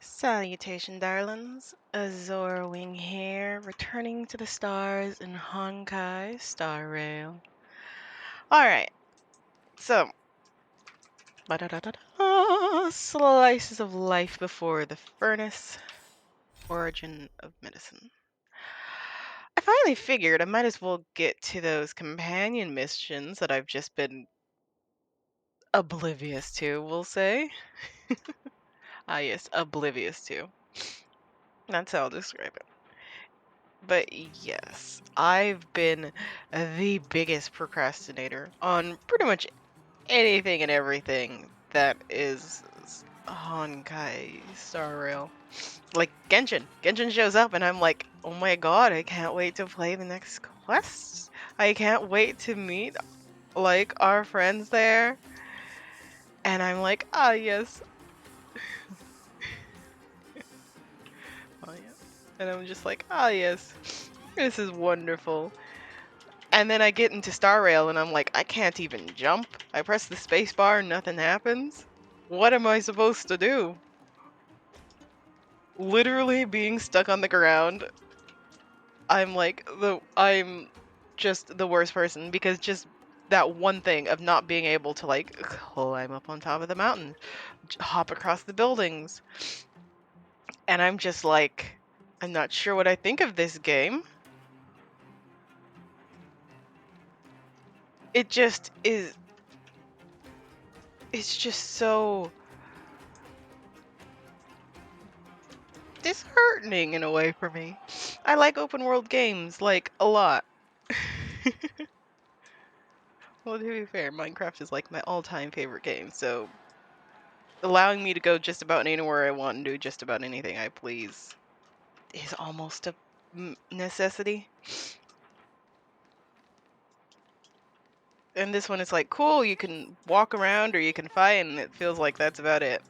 Salutation, darlings. Azor Wing here, returning to the stars in Honkai Star Rail. Alright, so. Slices of life before the furnace. Origin of medicine. I finally figured I might as well get to those companion missions that I've just been oblivious to, we'll say. Ah, yes, oblivious to. That's how I'll describe it. But yes, I've been the biggest procrastinator on pretty much anything and everything that is Honkai Star Rail. Like Genshin. Genshin shows up and I'm like, oh my god, I can't wait to play the next quest. I can't wait to meet like our friends there. And I'm like, ah yes. Oh yeah. And I'm just like, ah yes. This is wonderful. And then I get into Star Rail and I'm like, I can't even jump. I press the space bar and nothing happens. What am I supposed to do? Literally being stuck on the ground. I'm just the worst person because just that one thing of not being able to like climb up on top of the mountain, hop across the buildings. And I'm just like, I'm not sure what I think of this game. It just is, it's just so disheartening in a way for me. I like open world games, like, a lot. Well, to be fair, Minecraft is like my all-time favorite game, so allowing me to go just about anywhere I want and do just about anything I please is almost a necessity. And this one is like, cool, you can walk around or you can fight, and it feels like that's about it.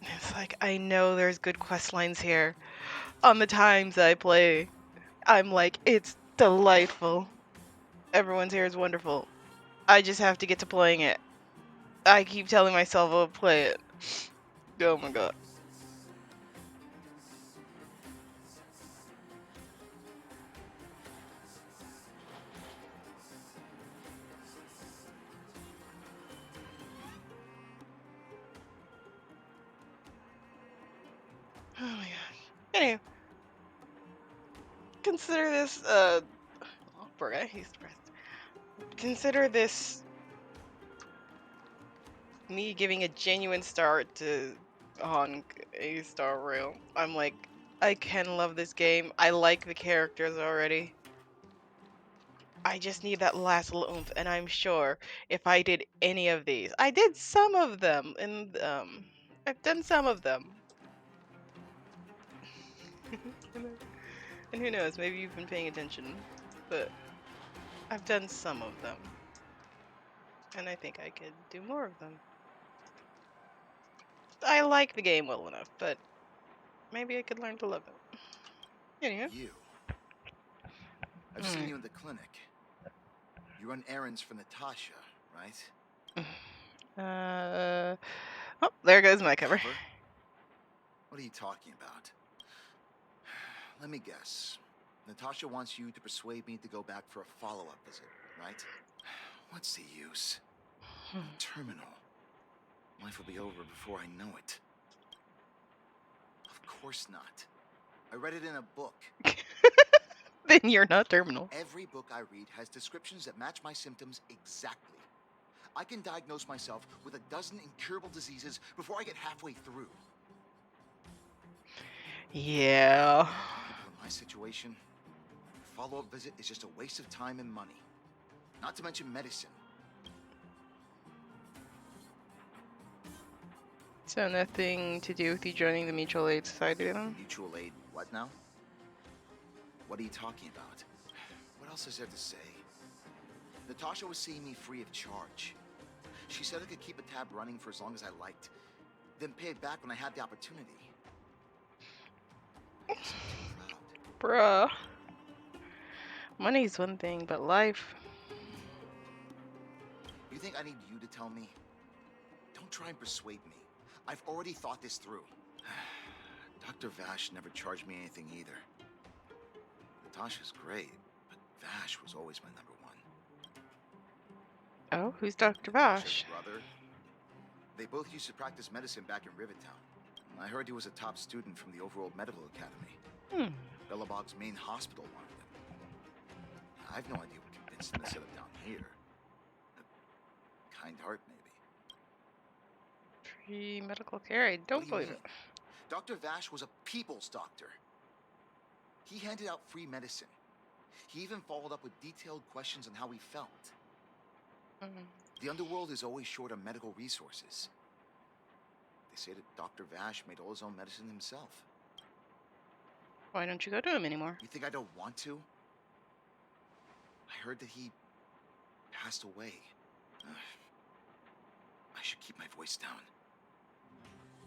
It's like, I know there's good quest lines here. On the times I play, I'm like, it's delightful. Everyone's here is wonderful. I just have to get to playing it. I keep telling myself I'll play it. Oh my god. Oh my gosh. Anyway, consider this, oh, poor guy, he's depressed. Consider this me giving a genuine start to a Star Rail. I'm like, I can love this game. I like the characters already. I just need that last little oomph, and I'm sure if I did any of these, I did some of them, and I've done some of them. And who knows, maybe you've been paying attention, but I've done some of them, and I think I could do more of them. I like the game well enough, but maybe I could learn to love it. Anyway. You. I've seen you in the clinic. You run errands for Natasha, right? Oh, there goes my cover. Cover? What are you talking about? Let me guess. Natasha wants you to persuade me to go back for a follow-up visit, right? What's the use? Terminal. Life will be over before I know it. Of course not. I read it in a book. Then you're not terminal. Every book I read has descriptions that match my symptoms exactly. I can diagnose myself with a dozen incurable diseases before I get halfway through. Yeah. People in my situation, a follow-up visit is just a waste of time and money. Not to mention medicine. So nothing to do with you joining the Mutual Aid Society then? Mutual aid, what now? What are you talking about? What else is there to say? Natasha was seeing me free of charge. She said I could keep a tab running for as long as I liked, then pay it back when I had the opportunity. I guess I'm too proud. Bruh. Money's one thing, but life... You think I need you to tell me? Don't try and persuade me. I've already thought this through. Dr. Vash never charged me anything either. Natasha's great, but Vash was always my number one. Oh, who's Dr. Natasha's Bosch? brother. They both used to practice medicine back in Rivertown. I heard he was a top student from the Overworld Medical Academy. Hmm. Bellabog's main hospital wanted him. I've no idea what convinced him to set up down here. A kind heart, maybe. Free medical care. I What don't do you believe mean? it. Dr. Vash was a people's doctor. He handed out free medicine. He even followed up with detailed questions on how he felt. Mm. The underworld is always short on medical resources. They say that Dr. Vash made all his own medicine himself. Why don't you go to him anymore? You think I don't want to? I heard that he passed away. I should keep my voice down.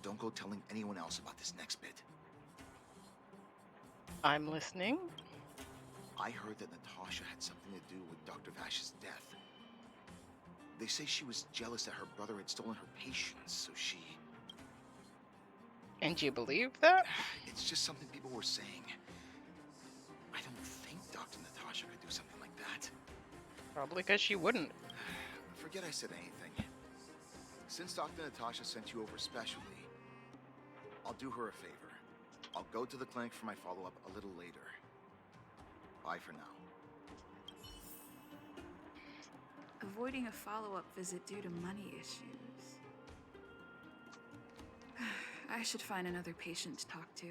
Don't go telling anyone else about this next bit. I'm listening. I heard that Natasha had something to do with Dr. Vash's death. They say she was jealous that her brother had stolen her patients, so she... And you believe that? It's just something people were saying. I don't think Dr. Natasha could do something like that. Probably because she wouldn't. Forget I said anything. Since Dr. Natasha sent you over specially, I'll do her a favor. I'll go to the clinic for my follow-up a little later. Bye for now. Avoiding a follow-up visit due to money issues. I should find another patient to talk to.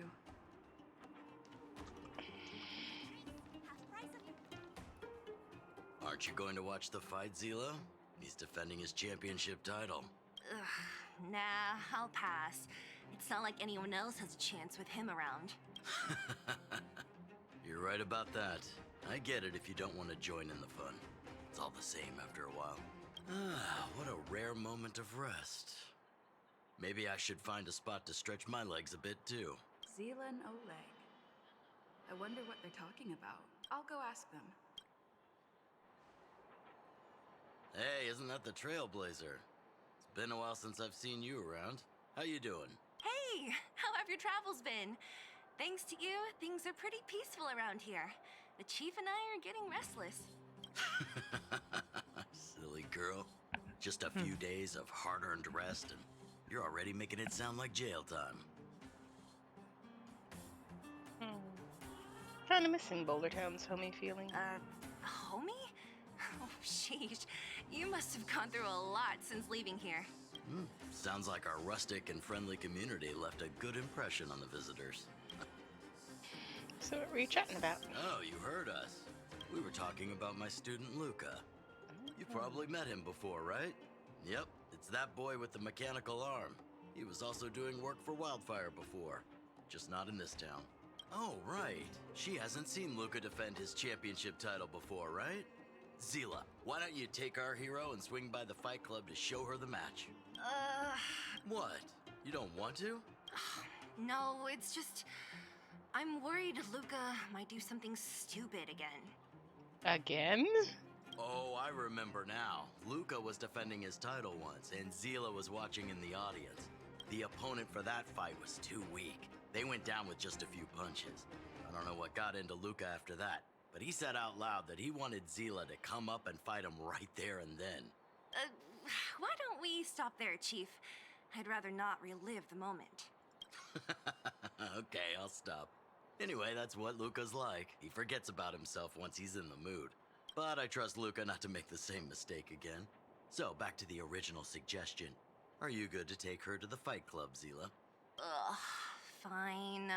Aren't you going to watch the fight, Zila? He's defending his championship title. Ugh, nah, I'll pass. It's not like anyone else has a chance with him around. You're right about that. I get it if you don't want to join in the fun. It's all the same after a while. Ah, what a rare moment of rest. Maybe I should find a spot to stretch my legs a bit too. Zila and Oleg. I wonder what they're talking about. I'll go ask them. Hey, isn't that the Trailblazer? It's been a while since I've seen you around. How you doing? Hey, how have your travels been? Thanks to you, things are pretty peaceful around here. The chief and I are getting restless. Silly girl. Just a few days of hard-earned rest and you're already making it sound like jail time. Kind of missing Boulder Town's homey feeling. Homie? Oh, sheesh. You must have gone through a lot since leaving here. Sounds like our rustic and friendly community left a good impression on the visitors. So what were you chatting about? Oh, you heard us. We were talking about my student Luca. You probably met him before, right? Yep, it's that boy with the mechanical arm. He was also doing work for Wildfire before, just not in this town. Oh, right. She hasn't seen Luca defend his championship title before, right? Zila, why don't you take our hero and swing by the fight club to show her the match? What? You don't want to? No, it's just... I'm worried Luca might do something stupid again. Again? Oh, I remember now. Luca was defending his title once, and Zila was watching in the audience. The opponent for that fight was too weak. They went down with just a few punches. I don't know what got into Luca after that, but he said out loud that he wanted Zila to come up and fight him right there and then. Why don't we stop there, Chief? I'd rather not relive the moment. Okay, I'll stop. Anyway, that's what Luca's like. He forgets about himself once he's in the mood. But I trust Luca not to make the same mistake again. So, back to the original suggestion. Are you good to take her to the fight club, Zila? Ugh, fine.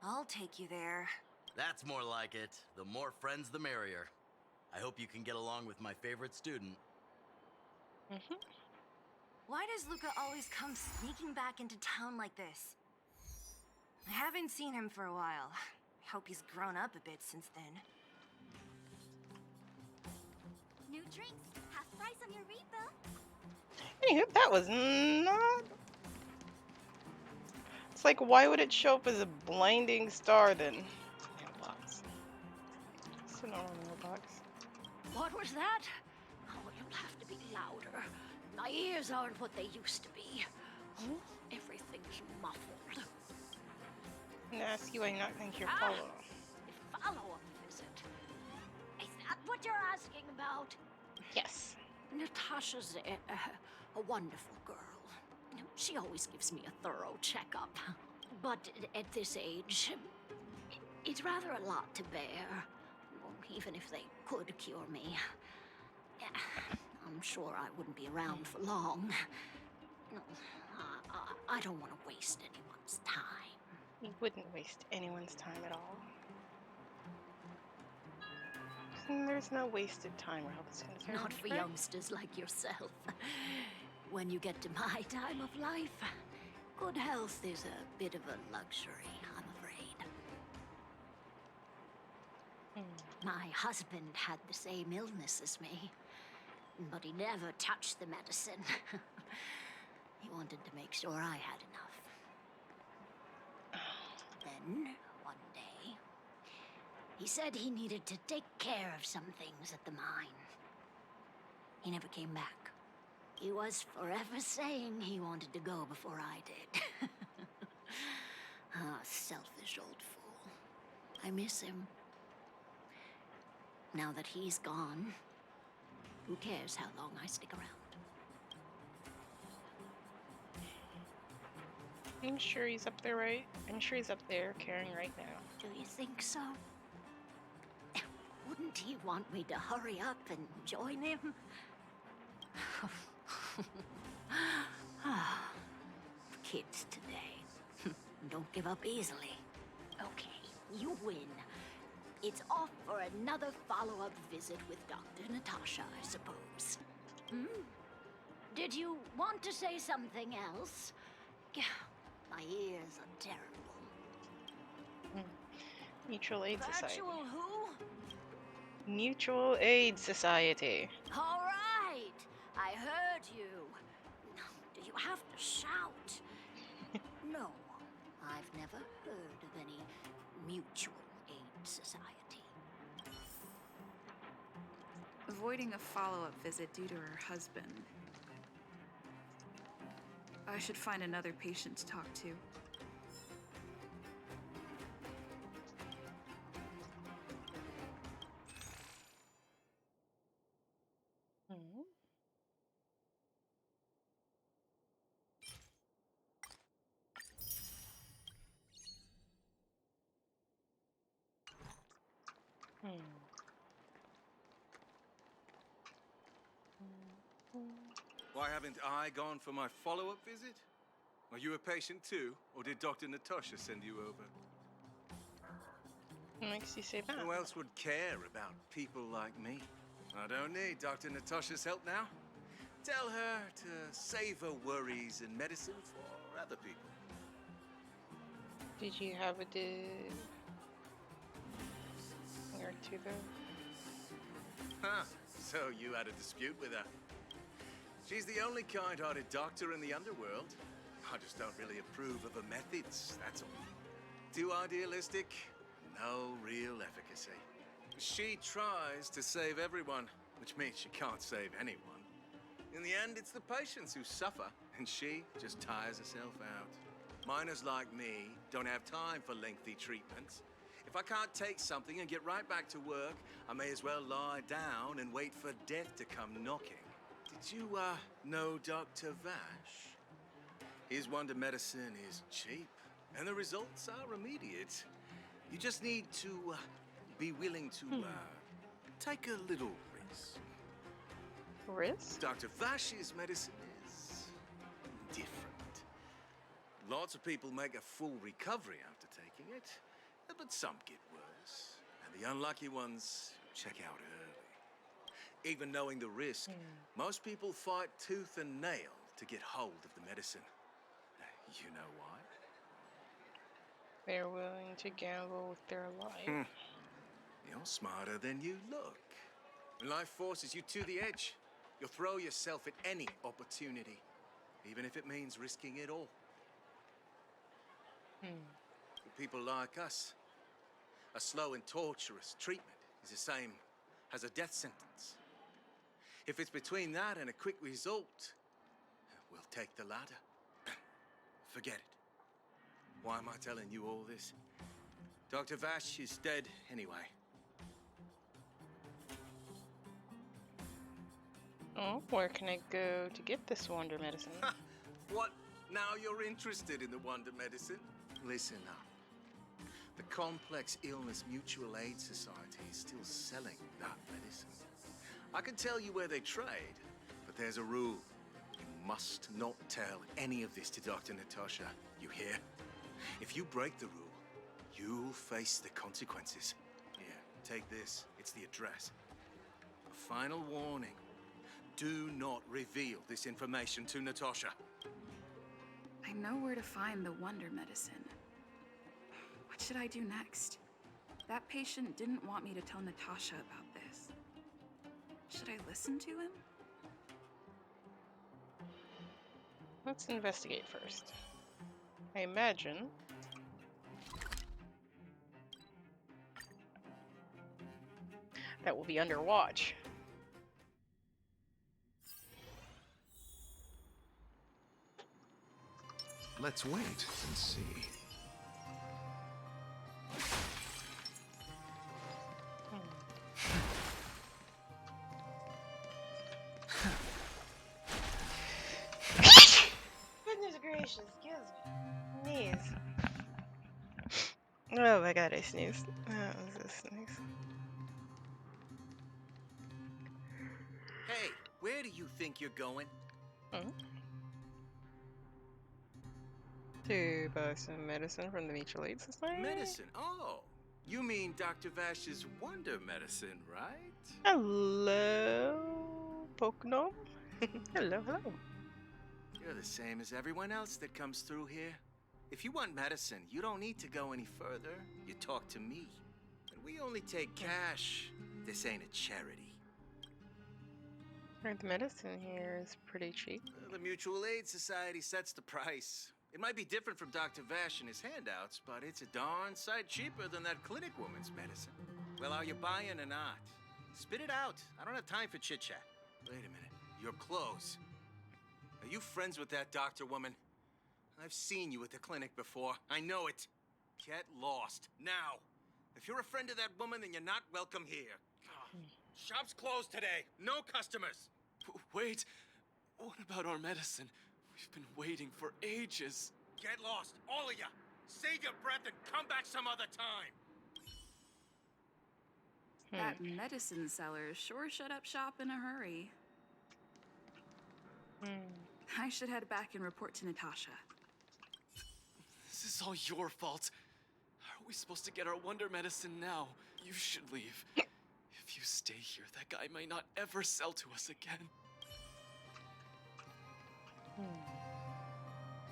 I'll take you there. That's more like it. The more friends, the merrier. I hope you can get along with my favorite student. Why does Luca always come sneaking back into town like this? I haven't seen him for a while. I hope he's grown up a bit since then. New drinks, half price on your refill. Anywho, that was not... It's like, why would it show up as a blinding star then? Mailbox. It's an mailbox. What was that? Oh, you'll have to be louder. My ears aren't what they used to be. ask you, I not thank your Ah, follow. a follow-up visit. Is that what you're asking about? Yes. Natasha's a wonderful girl. She always gives me a thorough checkup. But at this age, it's rather a lot to bear. Even if they could cure me. I'm sure I wouldn't be around for long. I don't want to waste anyone's time. You wouldn't waste anyone's time at all. There's no wasted time where health is concerned. Not for right? youngsters like yourself. When you get to my time of life, good health is a bit of a luxury, I'm afraid. My husband had the same illness as me, but he never touched the medicine. He wanted to make sure I had enough. Then, one day, he said he needed to take care of some things at the mine. He never came back. He was forever saying he wanted to go before I did. Ah, selfish old fool. I miss him. Now that he's gone, who cares how long I stick around? I'm sure he's up there, right? I'm sure he's up there caring right now. Do you think so? Wouldn't he want me to hurry up and join him? Kids today don't give up easily. Okay, you win. It's off for another follow-up visit with Dr. Natasha, I suppose. Did you want to say something else? My ears are terrible. Mutual Aid Society. Virtual who? Mutual Aid Society. All right, I heard you. Do you have to shout? No, I've never heard of any mutual aid society. Avoiding a follow-up visit due to her husband. I should find another patient to talk to. Why haven't I gone for my follow-up visit? Are you a patient too, or did Dr. Natasha send you over? What makes you say that? Who else would care about people like me? I don't need Dr. Natasha's help now. Tell her to save her worries and medicine for other people. Did you have a or two though? Huh, so you had a dispute with her. She's the only kind-hearted doctor in the underworld. I just don't really approve of her methods, that's all. Too idealistic, no real efficacy. She tries to save everyone, which means she can't save anyone. In the end, it's the patients who suffer, and she just tires herself out. Miners like me don't have time for lengthy treatments. If I can't take something and get right back to work, I may as well lie down and wait for death to come knocking. Did you, know Dr. Vash? His wonder medicine is cheap, and the results are immediate. You just need to, be willing to, take a little risk. Risk? Dr. Vash's medicine is different. Lots of people make a full recovery after taking it, but some get worse, and the unlucky ones check out early. Even knowing the risk, most people fight tooth and nail to get hold of the medicine. You know why? They're willing to gamble with their life. You're smarter than you look. When life forces you to the edge, you'll throw yourself at any opportunity, even if it means risking it all. For people like us, a slow and torturous treatment is the same as a death sentence. If it's between that and a quick result, we'll take the latter. Forget it. Why am I telling you all this? Dr. Vash is dead anyway. Oh, where can I go to get this wonder medicine? What? Now you're interested in the wonder medicine? Listen up. The Complex Illness Mutual Aid Society is still selling that medicine. I can tell you where they trade, but there's a rule. You must not tell any of this to Dr. Natasha. You hear? If you break the rule, you'll face the consequences. Here, take this. It's the address. A final warning. Do not reveal this information to Natasha. I know where to find the wonder medicine. What should I do next? That patient didn't want me to tell Natasha about this. Should I listen to him? Let's investigate first. I imagine that will be under watch. Let's wait and see. Goodness gracious, excuse me. Sneeze. Oh my god, I sneezed. That was a sneeze. Hey, where do you think you're going? To buy some medicine from the Mutual Aid Society? Medicine? Oh, you mean Dr. Vash's wonder medicine, right? Hello, Pokenom. Hello, hello. You're the same as everyone else that comes through here. If you want medicine, you don't need to go any further. You talk to me. And we only take cash. This ain't a charity. Heard the medicine here is pretty cheap. The Mutual Aid Society sets the price. It might be different from Dr. Vash and his handouts, but it's a darn sight cheaper than that clinic woman's medicine. Well, are you buying or not? Spit it out. I don't have time for chit-chat. Wait a minute. Your clothes. Are you friends with that doctor woman? I've seen you at the clinic before. I know it. Get lost. Now. If you're a friend of that woman, then you're not welcome here. Shop's closed today. No customers. Wait. What about our medicine? We've been waiting for ages. Get lost, all of you. Save your breath and come back some other time. That medicine seller sure shut up shop in a hurry. I should head back and report to Natasha. This is all your fault. How are we supposed to get our wonder medicine now? You should leave. If you stay here, that guy might not ever sell to us again.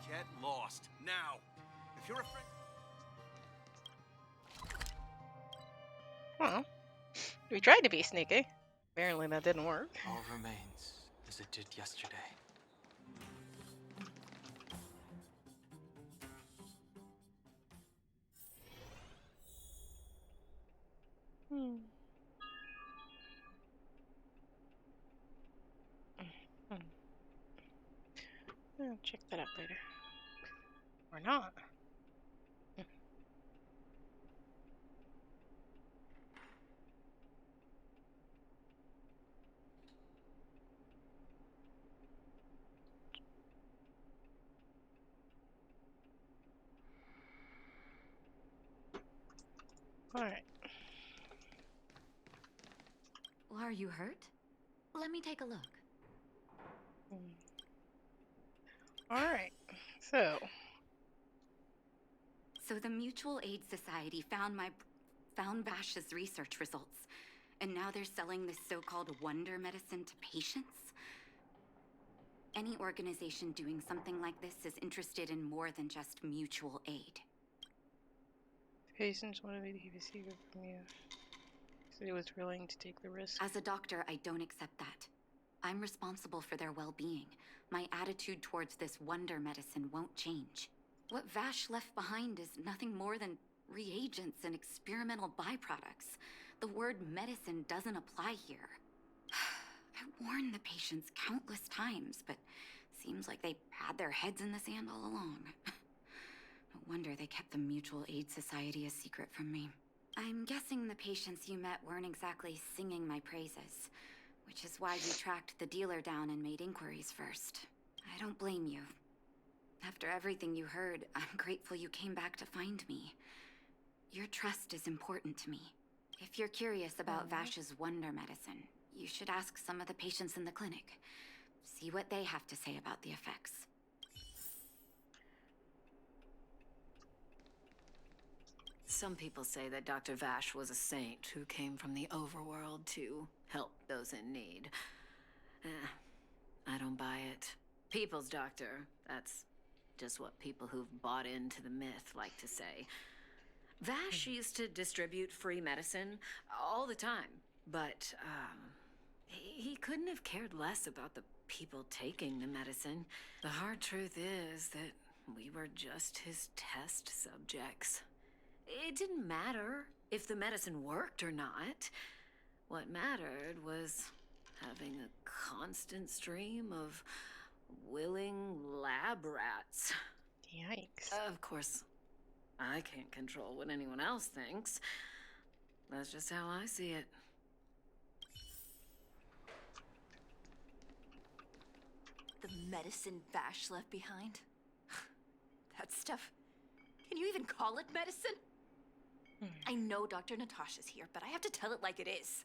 Get lost, now. If you're a friend... Well, we tried to be sneaky. Apparently that didn't work. All remains as it did yesterday. I'll check that out later. Or not. Alright. Are you hurt? Let me take a look. Alright. So the Mutual Aid Society found Vash's research results, and now they're selling this so-called wonder medicine to patients? Any organization doing something like this is interested in more than just mutual aid. patients wanted me to keep a secret from you. Said he was willing to take the risk. As a doctor, I don't accept that. I'm responsible for their well-being. My attitude towards this wonder medicine won't change. What Vash left behind is nothing more than reagents and experimental byproducts. The word medicine doesn't apply here. I warned the patients countless times, but seems like they had their heads in the sand all along. No wonder they kept the Mutual Aid Society a secret from me. I'm guessing the patients you met weren't exactly singing my praises, which is why you tracked the dealer down and made inquiries first. I don't blame you. After everything you heard, I'm grateful you came back to find me. Your trust is important to me. If you're curious about Vash's wonder medicine, you should ask some of the patients in the clinic. See what they have to say about the effects. Some people say that Dr. Vash was a saint who came from the overworld to help those in need. I don't buy it. People's doctor, that's just what people who've bought into the myth like to say. Vash used to distribute free medicine all the time, but he couldn't have cared less about the people taking the medicine. The hard truth is that we were just his test subjects. It didn't matter if the medicine worked or not. What mattered was having a constant stream of willing lab rats. Yikes. Of course, I can't control what anyone else thinks. That's just how I see it. The medicine Vash left behind? That stuff. Can you even call it medicine? I know Dr. Natasha's here, but I have to tell it like it is.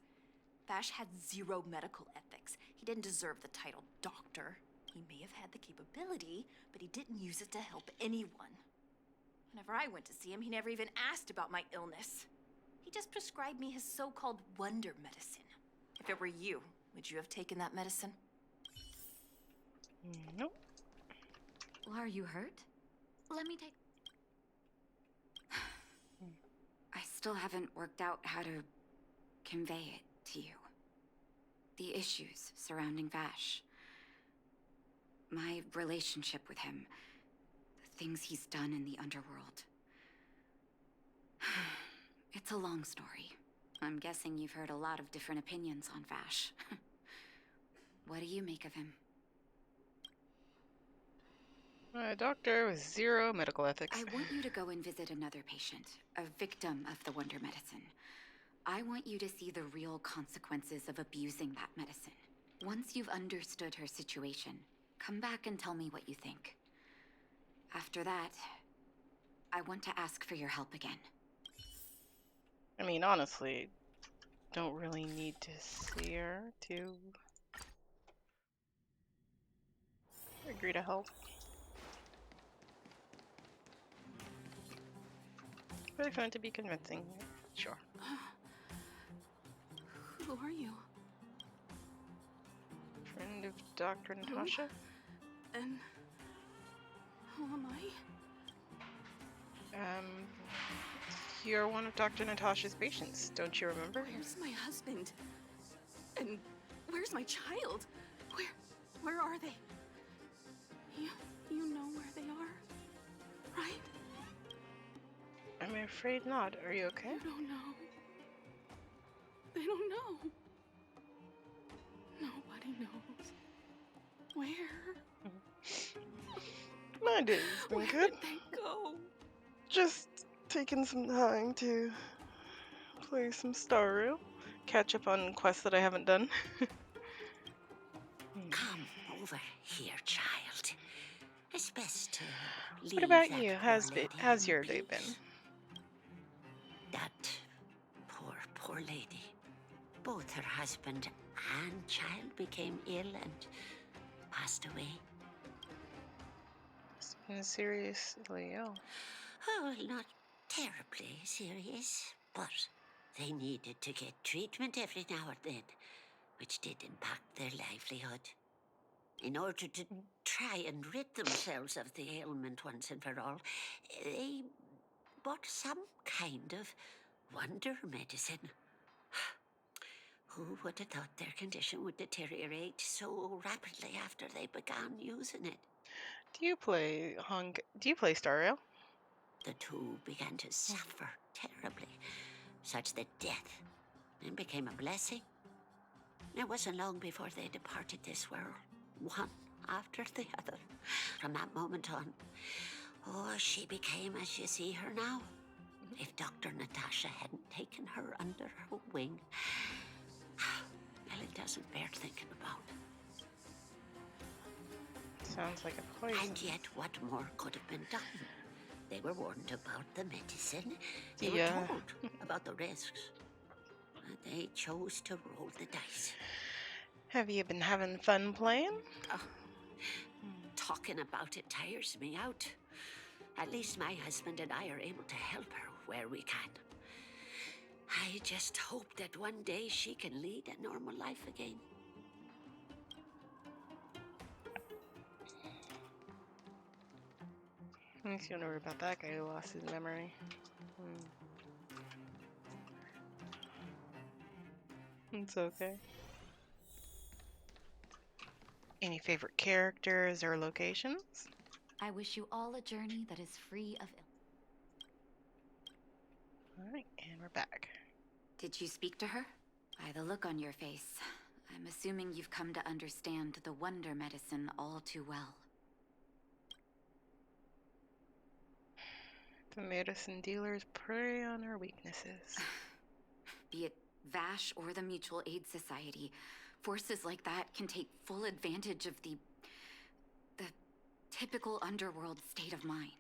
Vash had zero medical ethics. He didn't deserve the title doctor. He may have had the capability, but he didn't use it to help anyone. Whenever I went to see him, he never even asked about my illness. He just prescribed me his so-called wonder medicine. If it were you, would you have taken that medicine? Nope. Well, are you hurt? Let me take... I still haven't worked out how to convey it to you. The issues surrounding Vash. My relationship with him. The things he's done in the underworld. It's a long story. I'm guessing you've heard a lot of different opinions on Vash. What do you make of him? A doctor with zero medical ethics. I want you to go and visit another patient, a victim of the wonder medicine. I want you to see the real consequences of abusing that medicine. Once you've understood her situation, come back and tell me what you think. After that, I want to ask for your help again. I mean, honestly, don't really need to see her to agree to help. But I find it to be convincing. Sure. Who are you? Friend of Dr. Natasha? And who am I? You're one of Dr. Natasha's patients, don't you remember? Where's my husband? And where's my child? Where are they? You know where they are, right? I'm afraid not. Are you okay? You don't know. They don't know. Nobody knows. Where? My day's been Where good. did they go? Just taking some time to play some Star Rail, catch up on quests that I haven't done. Come over here, child. It's best to leave What about that you? poor lady How's in your day been? peace. That poor lady. Both her husband and child became ill and passed away. Been seriously ill. Oh, well, not terribly serious, but they needed to get treatment every now and then, which did impact their livelihood. In order to try and rid themselves of the ailment once and for all, they bought some kind of wonder medicine. Who would have thought their condition would deteriorate so rapidly after they began using it? Do you play Honkai? Do you play Star Rail? The two began to suffer terribly, such that death then became a blessing. It wasn't long before they departed this world, one after the other. From that moment on, Oh, she became as you see her now. If Dr. Natasha hadn't taken her under her wing, well, it doesn't bear thinking about. Sounds like a poison. And yet, what more could have been done? They were warned about the medicine. They Yeah. were told about the risks. And they chose to roll the dice. Have you been having fun playing? Oh, talking about it tires me out. At least my husband and I are able to help her where we can. I just hope that one day she can lead a normal life again. Makes you wonder about that guy who lost his memory. It's okay. Any favorite characters or locations? I wish you all a journey that is free of ill. Alright, and we're back. Did you speak to her? By the look on your face, I'm assuming you've come to understand the wonder medicine all too well. The medicine dealers prey on our weaknesses. Be it Vash or the Mutual Aid Society, forces like that can take full advantage of the typical underworld state of mind.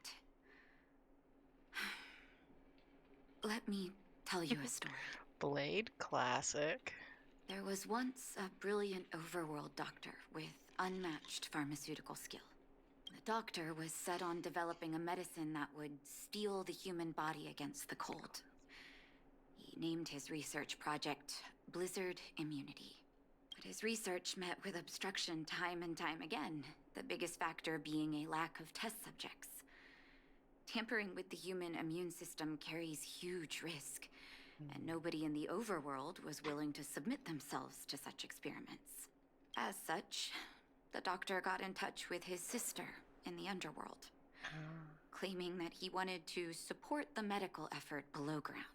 Let me tell you a story. Blade classic. There was once a brilliant overworld doctor with unmatched pharmaceutical skill. The doctor was set on developing a medicine that would steel the human body against the cold. He named his research project Blizzard Immunity. But his research met with obstruction time and time again, the biggest factor being a lack of test subjects. Tampering with the human immune system carries huge risk, and nobody in the overworld was willing to submit themselves to such experiments. As such, the doctor got in touch with his sister in the underworld, claiming that he wanted to support the medical effort below ground.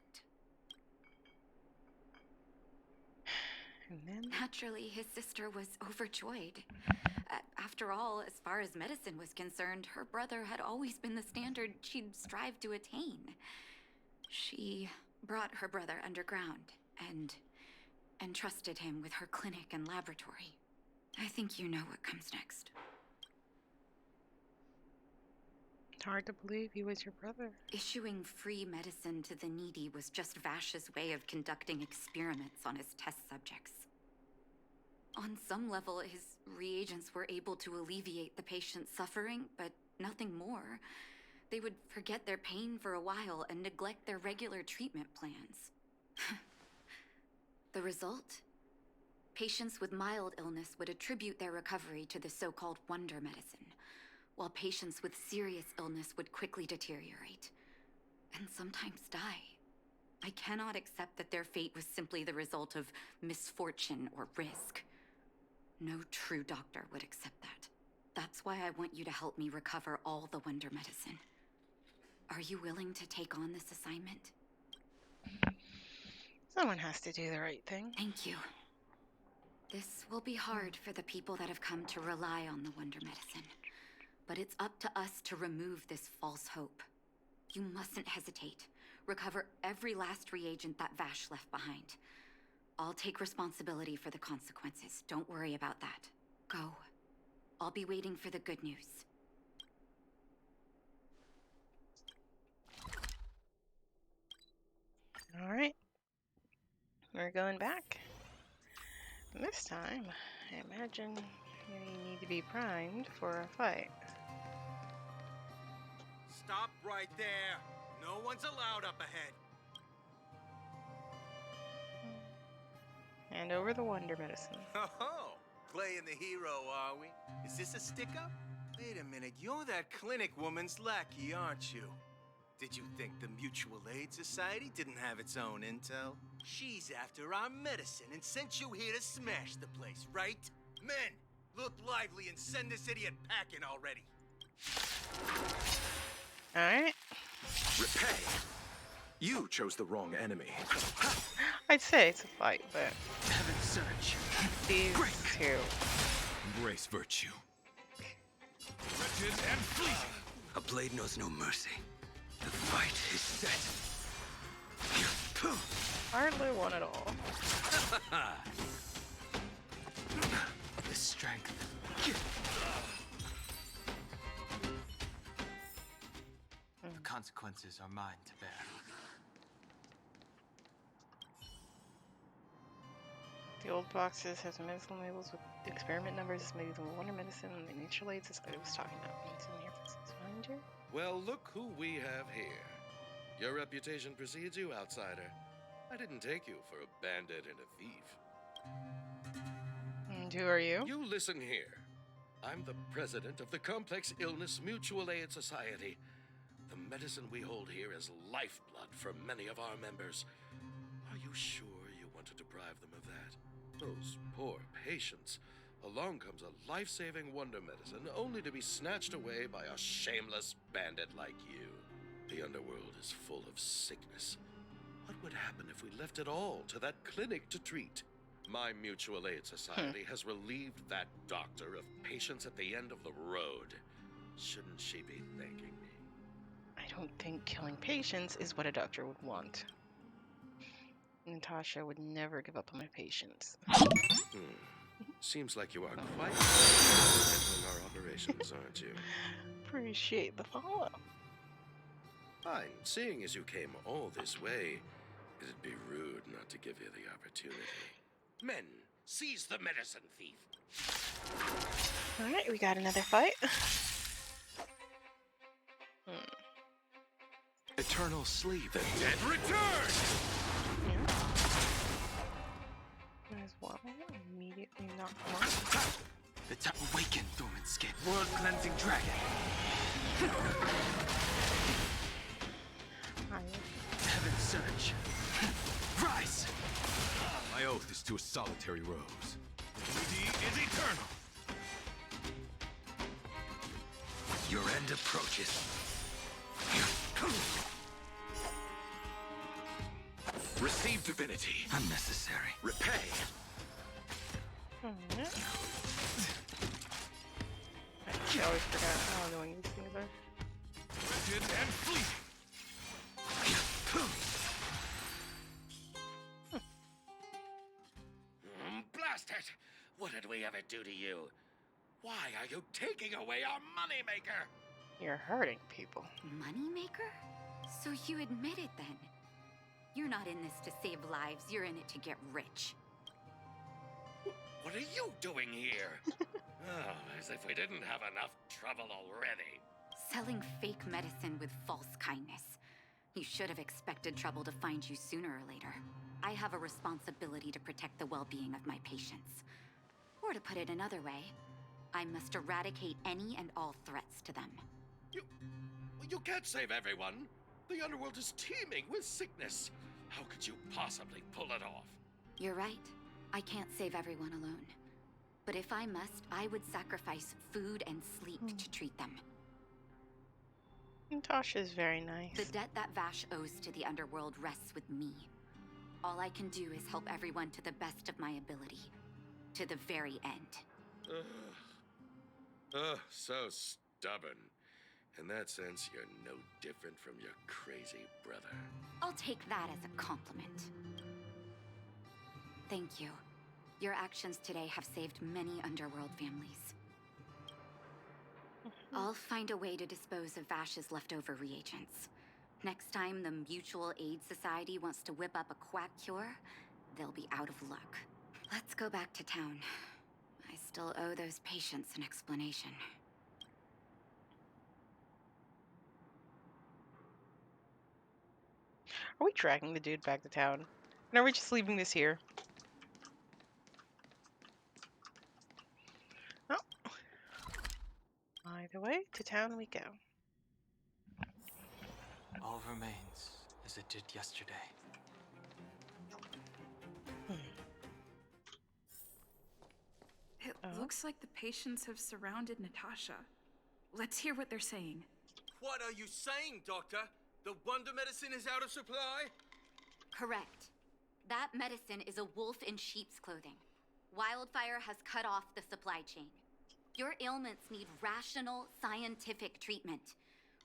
And then? Naturally, his sister was overjoyed. After all, as far as medicine was concerned, her brother had always been the standard she'd strive to attain. She brought her brother underground and entrusted him with her clinic and laboratory. I think you know what comes next. It's hard to believe he was your brother. Issuing free medicine to the needy was just Vash's way of conducting experiments on his test subjects. On some level, his reagents were able to alleviate the patient's suffering, but nothing more. They would forget their pain for a while and neglect their regular treatment plans. The result? Patients with mild illness would attribute their recovery to the so-called wonder medicine, while patients with serious illness would quickly deteriorate, and sometimes die. I cannot accept that their fate was simply the result of misfortune or risk. No true doctor would accept that. That's why I want you to help me recover all the wonder medicine. Are you willing to take on this assignment? Someone has to do the right thing. Thank you. This will be hard for the people that have come to rely on the wonder medicine, but it's up to us to remove this false hope. You mustn't hesitate. Recover every last reagent that Vash left behind. I'll take responsibility for the consequences. Don't worry about that. Go. I'll be waiting for the good news. Alright. We're going back. And this time, I imagine you need to be primed for a fight. Stop right there. No one's allowed up ahead. Hand over the wonder medicine. Oh, playing the hero, are we? Is this a stick-up? Wait a minute, you're that clinic woman's lackey, aren't you? Did you think the Mutual Aid Society didn't have its own intel? She's after our medicine and sent you here to smash the place, right? Men, look lively and send this idiot packing already. Alright. Repay. You chose the wrong enemy. I'd say it's a fight, but Heaven search. these two. Embrace virtue. Wretched and fleeting. A blade knows no mercy. The fight is set. Hardly one at all. The strength. The consequences are mine to bear. The old boxes have medicine labels with experiment numbers. This may be the wonder medicine and the nature lights. This I was talking about. It's in here for behind you. Well, look who we have here. Your reputation precedes you, outsider. I didn't take you for a bandit and a thief. And who are you? You listen here. I'm the president of the Complex Illness Mutual Aid Society. The medicine we hold here is lifeblood for many of our members. Are you sure you want to deprive them of that? Those poor patients. Along comes a life-saving wonder medicine only to be snatched away by a shameless bandit like you. The underworld is full of sickness. What would happen if we left it all to that clinic to treat? My mutual aid society has relieved that doctor of patients at the end of the road. Shouldn't she be thanking me? I don't think killing patients is what a doctor would want. Natasha would never give up on my patients. Seems like you are quite handling our operations, aren't you? Appreciate the follow-up. Fine. Seeing as you came all this way, it'd be rude not to give you the opportunity. Men, seize the medicine thief. Alright, we got another fight. Eternal sleep. The dead return! As well, immediately knock him off. The time awaken, dormant skin. World cleansing dragon. Heaven surge. Rise! My oath is to a solitary rose. Duty is eternal. Your end approaches. Receive divinity. Unnecessary. Repay. I always forgot how annoying these things are. Rigid and fleeting. Blast it! What did we ever do to you? Why are you taking away our moneymaker? You're hurting people. Moneymaker? So you admit it then? You're not in this to save lives, you're in it to get rich. What are you doing here? Oh, as if we didn't have enough trouble already. Selling fake medicine with false kindness. You should have expected trouble to find you sooner or later. I have a responsibility to protect the well-being of my patients. Or to put it another way, I must eradicate any and all threats to them. You can't save everyone. The underworld is teeming with sickness. How could you possibly pull it off? You're right. I can't save everyone alone. But if I must, I would sacrifice food and sleep to treat them. Natasha's very nice. The debt that Vash owes to the underworld rests with me. All I can do is help everyone to the best of my ability. To the very end. So stubborn. In that sense, you're no different from your crazy brother. I'll take that as a compliment. Thank you. Your actions today have saved many underworld families. I'll find a way to dispose of Vash's leftover reagents. Next time the Mutual Aid Society wants to whip up a quack cure, they'll be out of luck. Let's go back to town. I still owe those patients an explanation. Are we dragging the dude back to town? And are we just leaving this here? Oh. Either way, to town we go. All remains as it did yesterday. It looks like the patients have surrounded Natasha. Let's hear what they're saying. What are you saying, Doctor? The wonder medicine is out of supply? Correct. That medicine is a wolf in sheep's clothing. Wildfire has cut off the supply chain. Your ailments need rational, scientific treatment.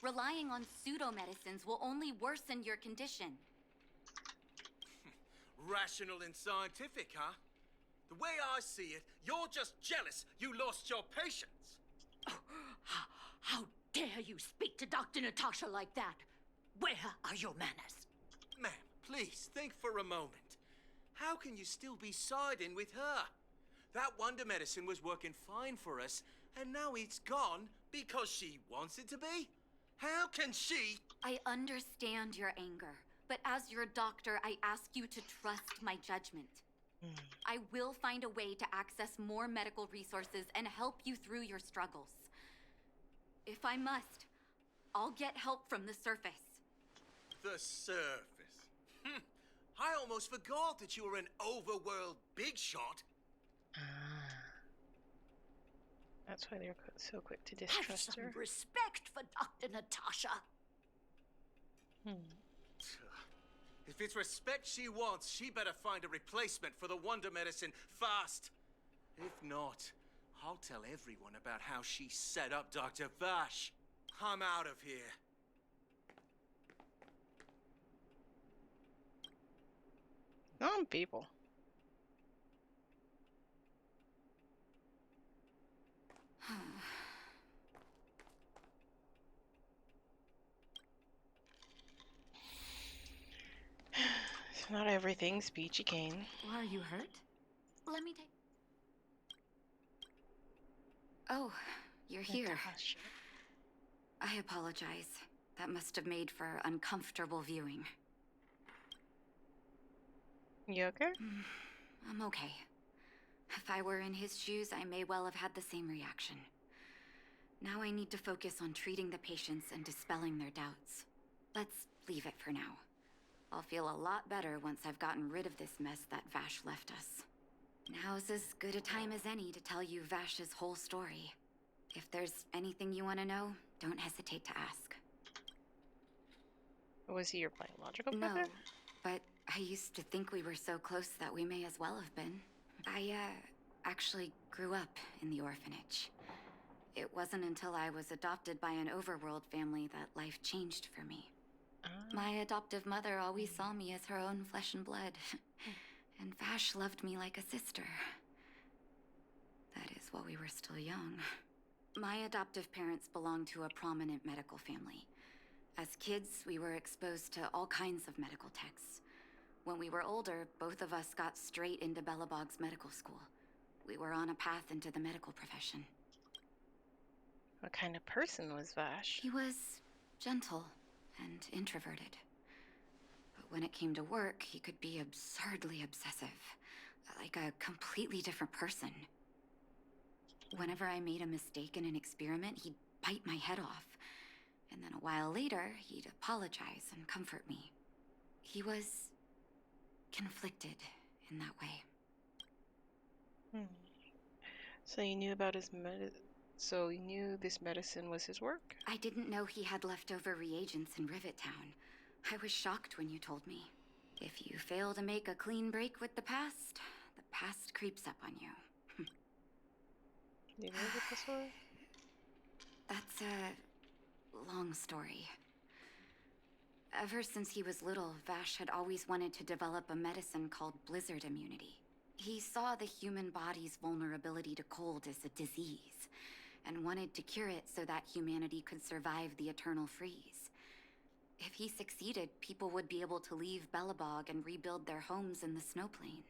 Relying on pseudo-medicines will only worsen your condition. Rational and scientific, huh? The way I see it, you're just jealous you lost your patients. How dare you speak to Dr. Natasha like that? Where are your manners? Ma'am, please think for a moment. How can you still be siding with her? That wonder medicine was working fine for us, and now it's gone because she wants it to be? How can she? I understand your anger, but as your doctor, I ask you to trust my judgment. I will find a way to access more medical resources and help you through your struggles. If I must, I'll get help from the surface. The surface. I almost forgot that you were an overworld big shot. That's why they're so quick to Have distrust some her. respect for Dr. Natasha. If it's respect she wants, she better find a replacement for the wonder medicine fast. If not, I'll tell everyone about how she set up Dr. Vash. I'm out of here. Non-people. Not everything's peachy keen. Are you hurt? Let me take... Oh, you're here. Natasha. I apologize. That must have made for uncomfortable viewing. You okay? I'm okay. If I were in his shoes, I may well have had the same reaction. Now I need to focus on treating the patients and dispelling their doubts. Let's leave it for now. I'll feel a lot better once I've gotten rid of this mess that Vash left us. Now's as good a time as any to tell you Vash's whole story. If there's anything you want to know, don't hesitate to ask. Was he your biological No, brother? but I used to think we were so close that we may as well have been. I, actually grew up in the orphanage. It wasn't until I was adopted by an overworld family that life changed for me. My adoptive mother always saw me as her own flesh and blood. And Vash loved me like a sister. That is while we were still young. My adoptive parents belonged to a prominent medical family. As kids, we were exposed to all kinds of medical texts. When we were older, both of us got straight into Belobog's medical school. We were on a path into the medical profession. What kind of person was Vash? He was gentle and introverted. But when it came to work, he could be absurdly obsessive, like a completely different person. Whenever I made a mistake in an experiment, he'd bite my head off. And then a while later, he'd apologize and comfort me. He was conflicted in that way. So you knew about his So you knew this medicine was his work? I didn't know he had leftover reagents in Rivet Town. I was shocked when you told me. If you fail to make a clean break with the past creeps up on you. Do you know what this was? That's a long story. Ever since he was little, Vash had always wanted to develop a medicine called blizzard immunity. He saw the human body's vulnerability to cold as a disease, and wanted to cure it so that humanity could survive the eternal freeze. If he succeeded, people would be able to leave Belobog and rebuild their homes in the snow plains.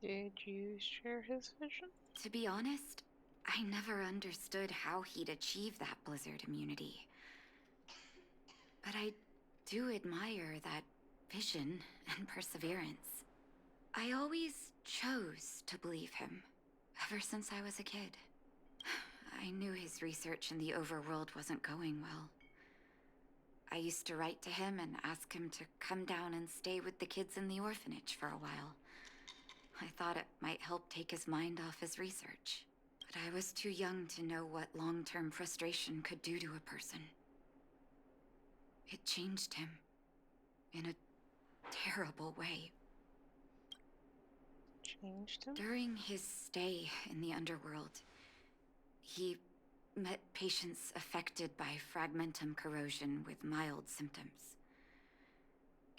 Did you share his vision? To be honest, I never understood how he'd achieve that blizzard immunity. But I do admire that vision and perseverance. I always chose to believe him, ever since I was a kid. I knew his research in the overworld wasn't going well. I used to write to him and ask him to come down and stay with the kids in the orphanage for a while. I thought it might help take his mind off his research. But I was too young to know what long-term frustration could do to a person. It changed him in a terrible way. Changed him? During his stay in the underworld, he met patients affected by fragmentum corrosion with mild symptoms.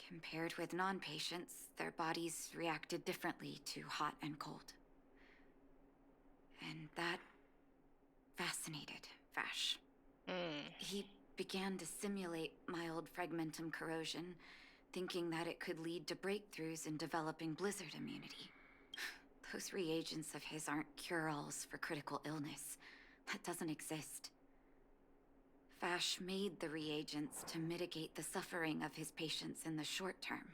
Compared with non-patients, their bodies reacted differently to hot and cold. And that fascinated Vash. He began to simulate mild fragmentum corrosion, thinking that it could lead to breakthroughs in developing blizzard immunity. Those reagents of his aren't cure-alls for critical illness. That doesn't exist. Vash made the reagents to mitigate the suffering of his patients in the short term.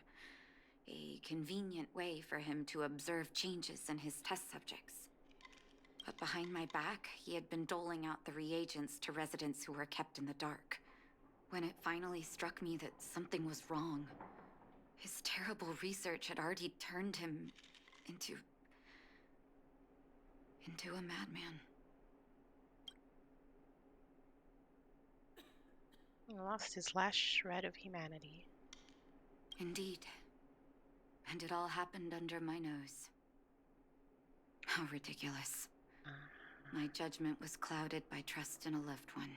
A convenient way for him to observe changes in his test subjects. But behind my back, he had been doling out the reagents to residents who were kept in the dark. When it finally struck me that something was wrong, his terrible research had already turned him into a madman. He lost his last shred of humanity. Indeed. And it all happened under my nose. How ridiculous. My judgment was clouded by trust in a loved one.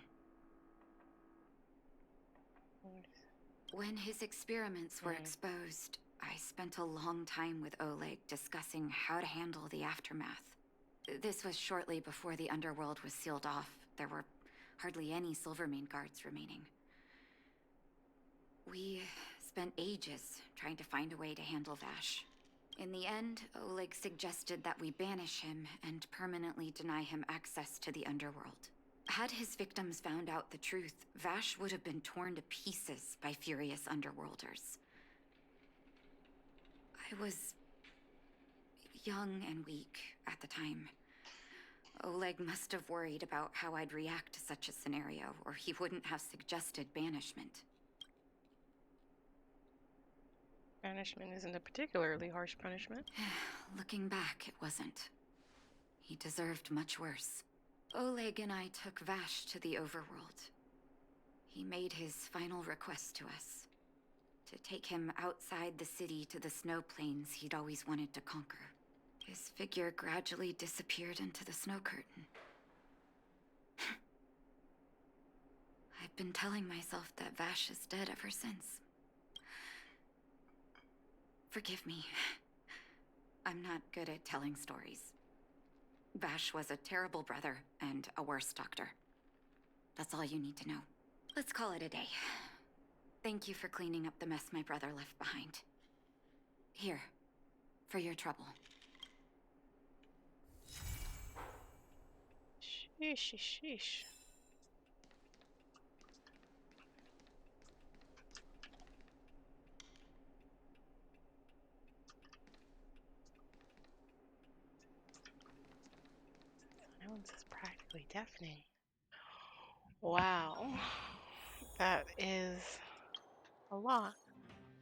When his experiments were exposed, I spent a long time with Oleg discussing how to handle the aftermath. This was shortly before the underworld was sealed off. There were hardly any Silvermane guards remaining. We spent ages trying to find a way to handle Vash. In the end, Oleg suggested that we banish him and permanently deny him access to the underworld. Had his victims found out the truth, Vash would have been torn to pieces by furious underworlders. I was young and weak at the time. Oleg must have worried about how I'd react to such a scenario, or he wouldn't have suggested banishment. Banishment isn't a particularly harsh punishment. Looking back, it wasn't. He deserved much worse. Oleg and I took Vash to the overworld. He made his final request to us. To take him outside the city to the snow plains he'd always wanted to conquer. His figure gradually disappeared into the snow curtain. I've been telling myself that Vash is dead ever since. Forgive me. I'm not good at telling stories. Vash was a terrible brother and a worse doctor. That's all you need to know. Let's call it a day. Thank you for cleaning up the mess my brother left behind. Here, for your trouble. Sheesh, sheesh. Silence is practically deafening. Wow. That is a lot.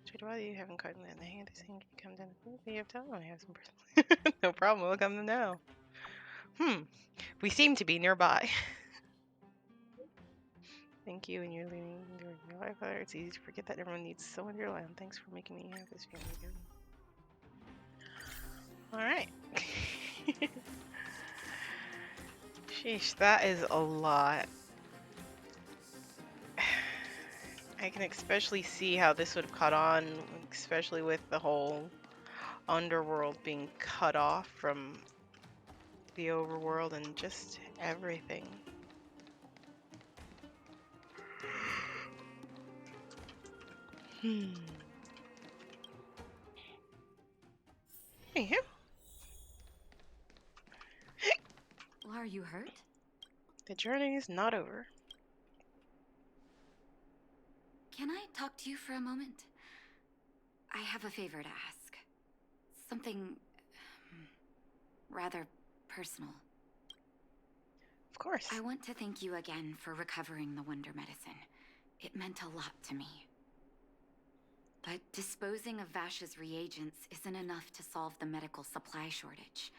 Straight away, you haven't gotten in the hand. This thing can come down. You have time. I have some personal. No problem. We'll come now. We seem to be nearby. Thank you, and you're leaving your life. It's easy to forget that everyone needs someone in your land. Thanks for making me have this feeling again. All right. Sheesh, that is a lot. I can especially see how this would have caught on, especially with the whole underworld being cut off from the overworld and just everything. Anywho. Well, are you hurt? The journey is not over. Can I talk to you for a moment? I have a favor to ask. Something rather personal. Of course. I want to thank you again for recovering the Wonder Medicine. It meant a lot to me. But disposing of Vash's reagents isn't enough to solve the medical supply shortage.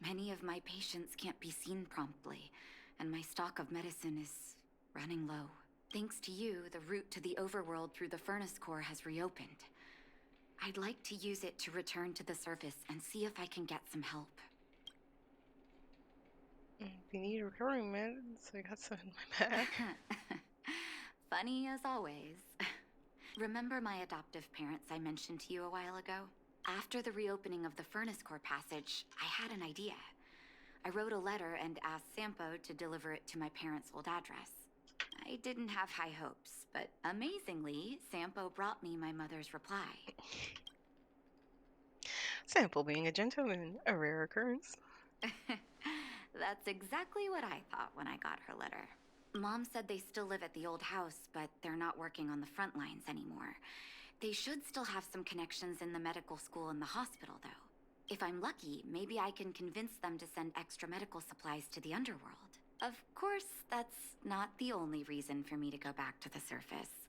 Many of my patients can't be seen promptly, and my stock of medicine is running low. Thanks to you, the route to the overworld through the furnace core has reopened. I'd like to use it to return to the surface and see if I can get some help. If you need recurring meds, I got some in my bag. Funny as always. Remember my adoptive parents I mentioned to you a while ago? After the reopening of the Furnace Core passage, I had an idea. I wrote a letter and asked Sampo to deliver it to my parents' old address. I didn't have high hopes, but amazingly, Sampo brought me my mother's reply. Sample being a gentleman, a rare occurrence. That's exactly what I thought when I got her letter. Mom said they still live at the old house, but they're not working on the front lines anymore. They should still have some connections in the medical school and the hospital, though. If I'm lucky, maybe I can convince them to send extra medical supplies to the underworld. Of course, that's not the only reason for me to go back to the surface.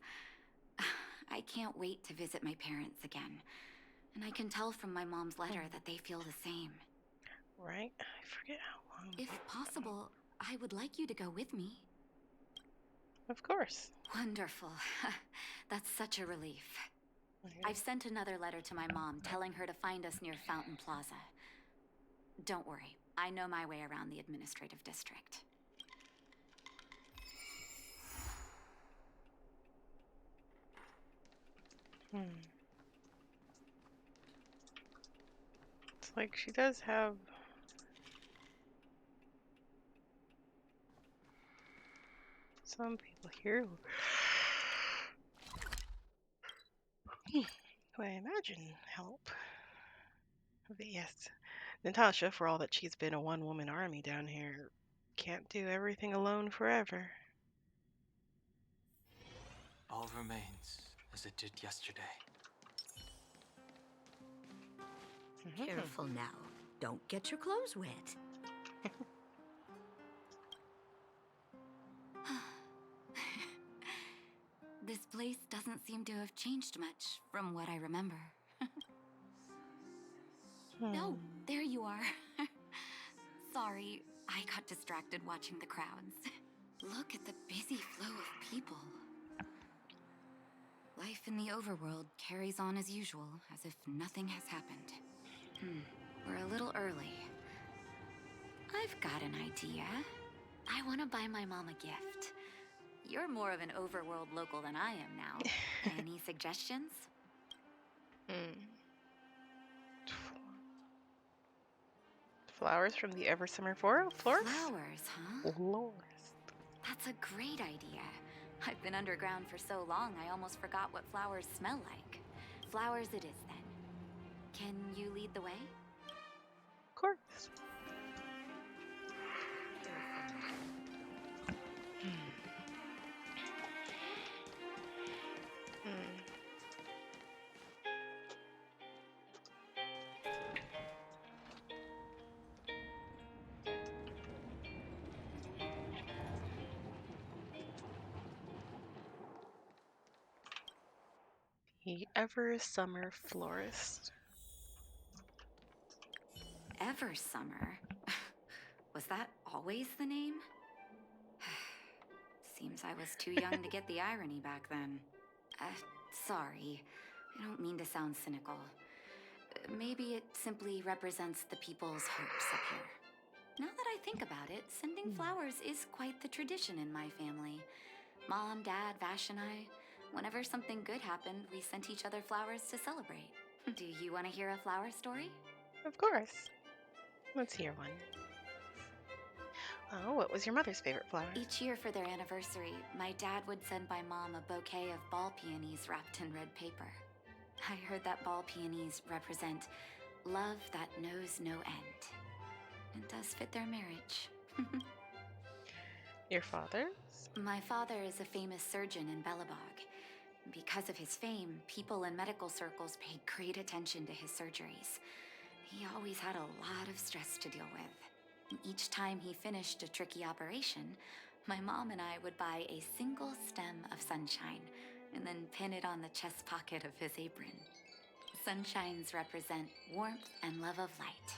I can't wait to visit my parents again. And I can tell from my mom's letter that they feel the same. Right? I forget how long. If possible, I would like you to go with me. Of course. Wonderful. That's such a relief. I've sent another letter to my mom telling her to find us near Fountain Plaza. Don't worry, I know my way around the administrative district. It's like she does have some people here who I imagine help. But yes, Natasha, for all that she's been a one-woman army down here, can't do everything alone forever. All remains as it did yesterday. Careful now. Don't get your clothes wet. This place doesn't seem to have changed much from what I remember. No, there you are. Sorry, I got distracted watching the crowds. Look at the busy flow of people. Life in the overworld carries on as usual, as if nothing has happened. We're a little early. I've got an idea. I want to buy my mom a gift. You're more of an overworld local than I am now. Any suggestions? Flowers from the Ever Summer Florist? Flowers, huh? Florist. That's a great idea. I've been underground for so long, I almost forgot what flowers smell like. Flowers it is, then. Can you lead the way? Of course. The Ever Summer Florist. Ever Summer? Was that always the name? Seems I was too young to get the irony back then. Sorry. I don't mean to sound cynical. Maybe it simply represents the people's hopes up here. Now that I think about it, sending flowers is quite the tradition in my family. Mom, Dad, Vash, and I, whenever something good happened, we sent each other flowers to celebrate. Do you want to hear a flower story? Of course. Let's hear one. Oh, what was your mother's favorite flower? Each year for their anniversary, my dad would send my mom a bouquet of ball peonies wrapped in red paper. I heard that ball peonies represent love that knows no end. It does fit their marriage. Your father's? My father is a famous surgeon in Belobog. Because of his fame, people in medical circles paid great attention to his surgeries. He always had a lot of stress to deal with. Each time he finished a tricky operation, my mom and I would buy a single stem of sunshine and then pin it on the chest pocket of his apron. Sunshines represent warmth and love of light.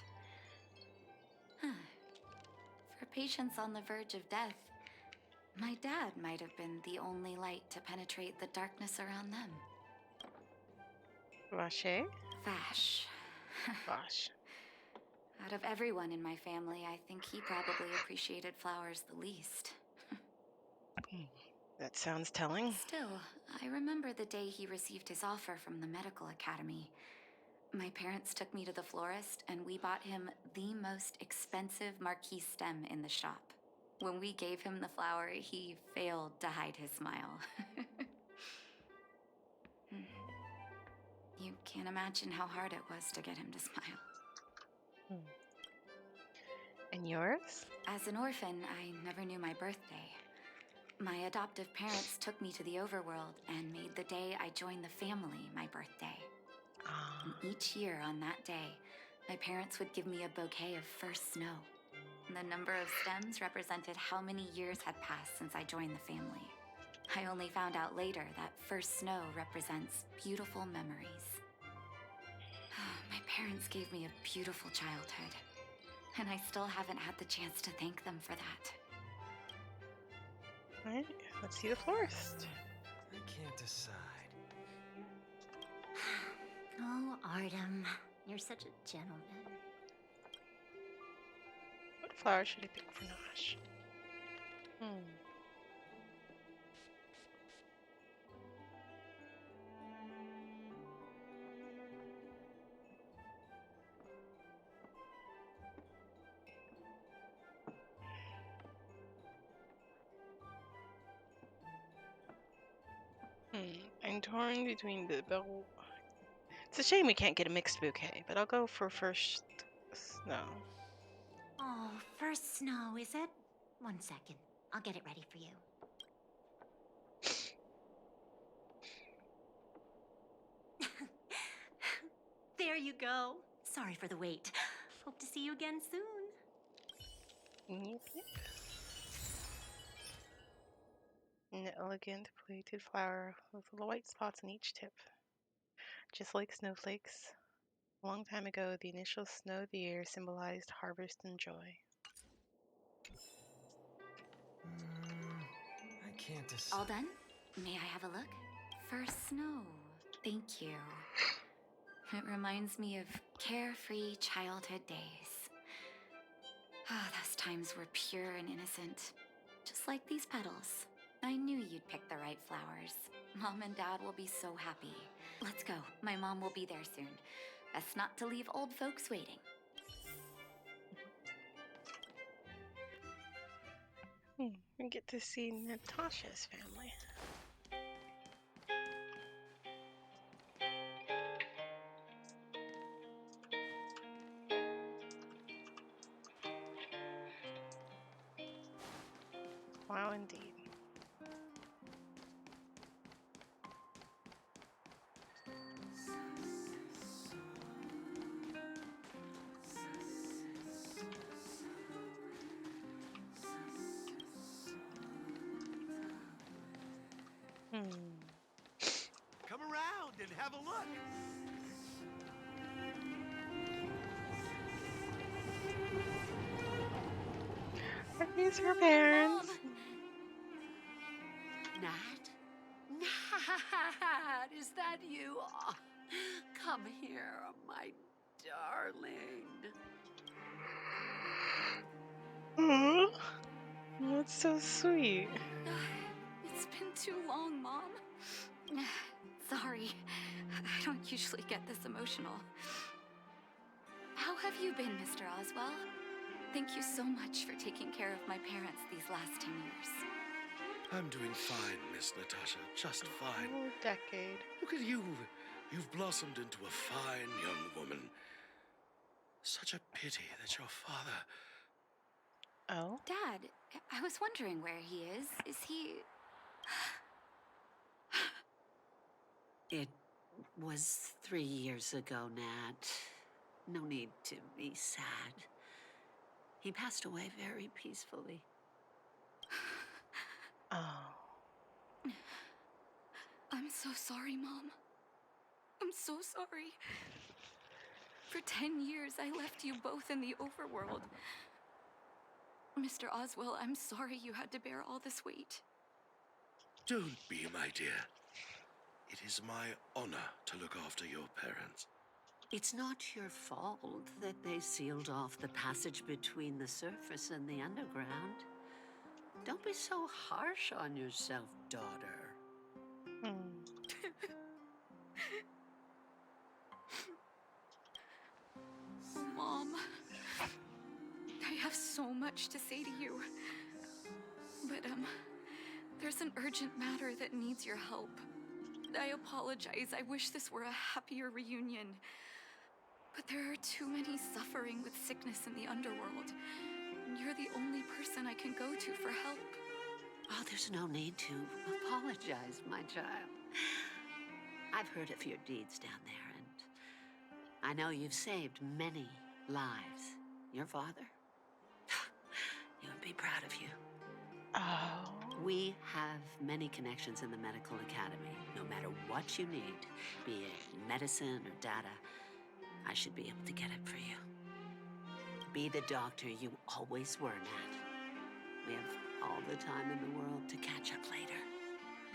For patients on the verge of death, my dad might have been the only light to penetrate the darkness around them. Vache? Vash. Vash. Out of everyone in my family, I think he probably appreciated flowers the least. That sounds telling. Still, I remember the day he received his offer from the medical academy. My parents took me to the florist, and we bought him the most expensive marquise stem in the shop. When we gave him the flower, he failed to hide his smile. You can't imagine how hard it was to get him to smile. And yours? As an orphan, I never knew my birthday. My adoptive parents took me to the overworld and made the day I joined the family my birthday. And each year on that day, my parents would give me a bouquet of first snow. The number of stems represented how many years had passed since I joined the family. I only found out later that first snow represents beautiful memories. My parents gave me a beautiful childhood, and I still haven't had the chance to thank them for that. Alright, let's see the florist. I can't decide. Oh, Artem, you're such a gentleman. What flower should I pick for Nosh? I'm torn between the bell. It's a shame we can't get a mixed bouquet, but I'll go for first snow. Oh, first snow, is it? 1 second. I'll get it ready for you. There you go. Sorry for the wait. Hope to see you again soon. Yep. An elegant plated flower with little white spots on each tip. Just like snowflakes. A long time ago, the initial snow of the year symbolized harvest and joy. I can't decide. All done? May I have a look? First snow. Thank you. It reminds me of carefree childhood days. Those times were pure and innocent. Just like these petals. I knew you'd pick the right flowers. Mom and Dad will be so happy. Let's go. My mom will be there soon. Best not to leave old folks waiting. We get to see Natasha's family. Wow, indeed. Come around and have a look. Are these her parents? Nat? Nat, is that you? Oh, come here, my darling. Aww. That's so sweet. It's been too long, Mom. Sorry. I don't usually get this emotional. How have you been, Mr. Oswell? Thank you so much for taking care of my parents these last 10 years. I'm doing fine, Miss Natasha. Just fine. Oh, decade. Look at you. You've blossomed into a fine young woman. Such a pity that your father... Oh? Dad, I was wondering where he is. Is he... It was 3 years ago, Nat. No need to be sad. He passed away very peacefully. Oh. I'm so sorry, Mom. I'm so sorry. For 10 years, I left you both in the overworld. Mr. Oswell, I'm sorry you had to bear all this weight. Don't be, my dear. It is my honor to look after your parents. It's not your fault that they sealed off the passage between the surface and the underground. Don't be so harsh on yourself, daughter. Oh, Mom. I have so much to say to you. But, there's an urgent matter that needs your help. I apologize. I wish this were a happier reunion. But there are too many suffering with sickness in the underworld. And you're the only person I can go to for help. Oh, there's no need to apologize, my child. I've heard of your deeds down there, and I know you've saved many lives. Your father? He would be proud of you. Oh. We have many connections in the medical academy. No matter what you need, be it medicine or data, I should be able to get it for you. Be the doctor you always were, Nat. We have all the time in the world to catch up later.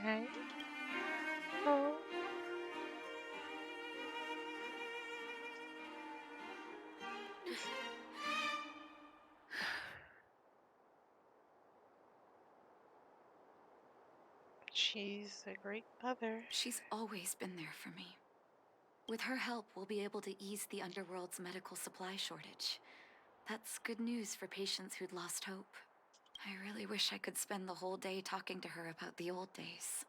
Right. Oh. She's a great mother. She's always been there for me. With her help, we'll be able to ease the underworld's medical supply shortage. That's good news for patients who'd lost hope. I really wish I could spend the whole day talking to her about the old days.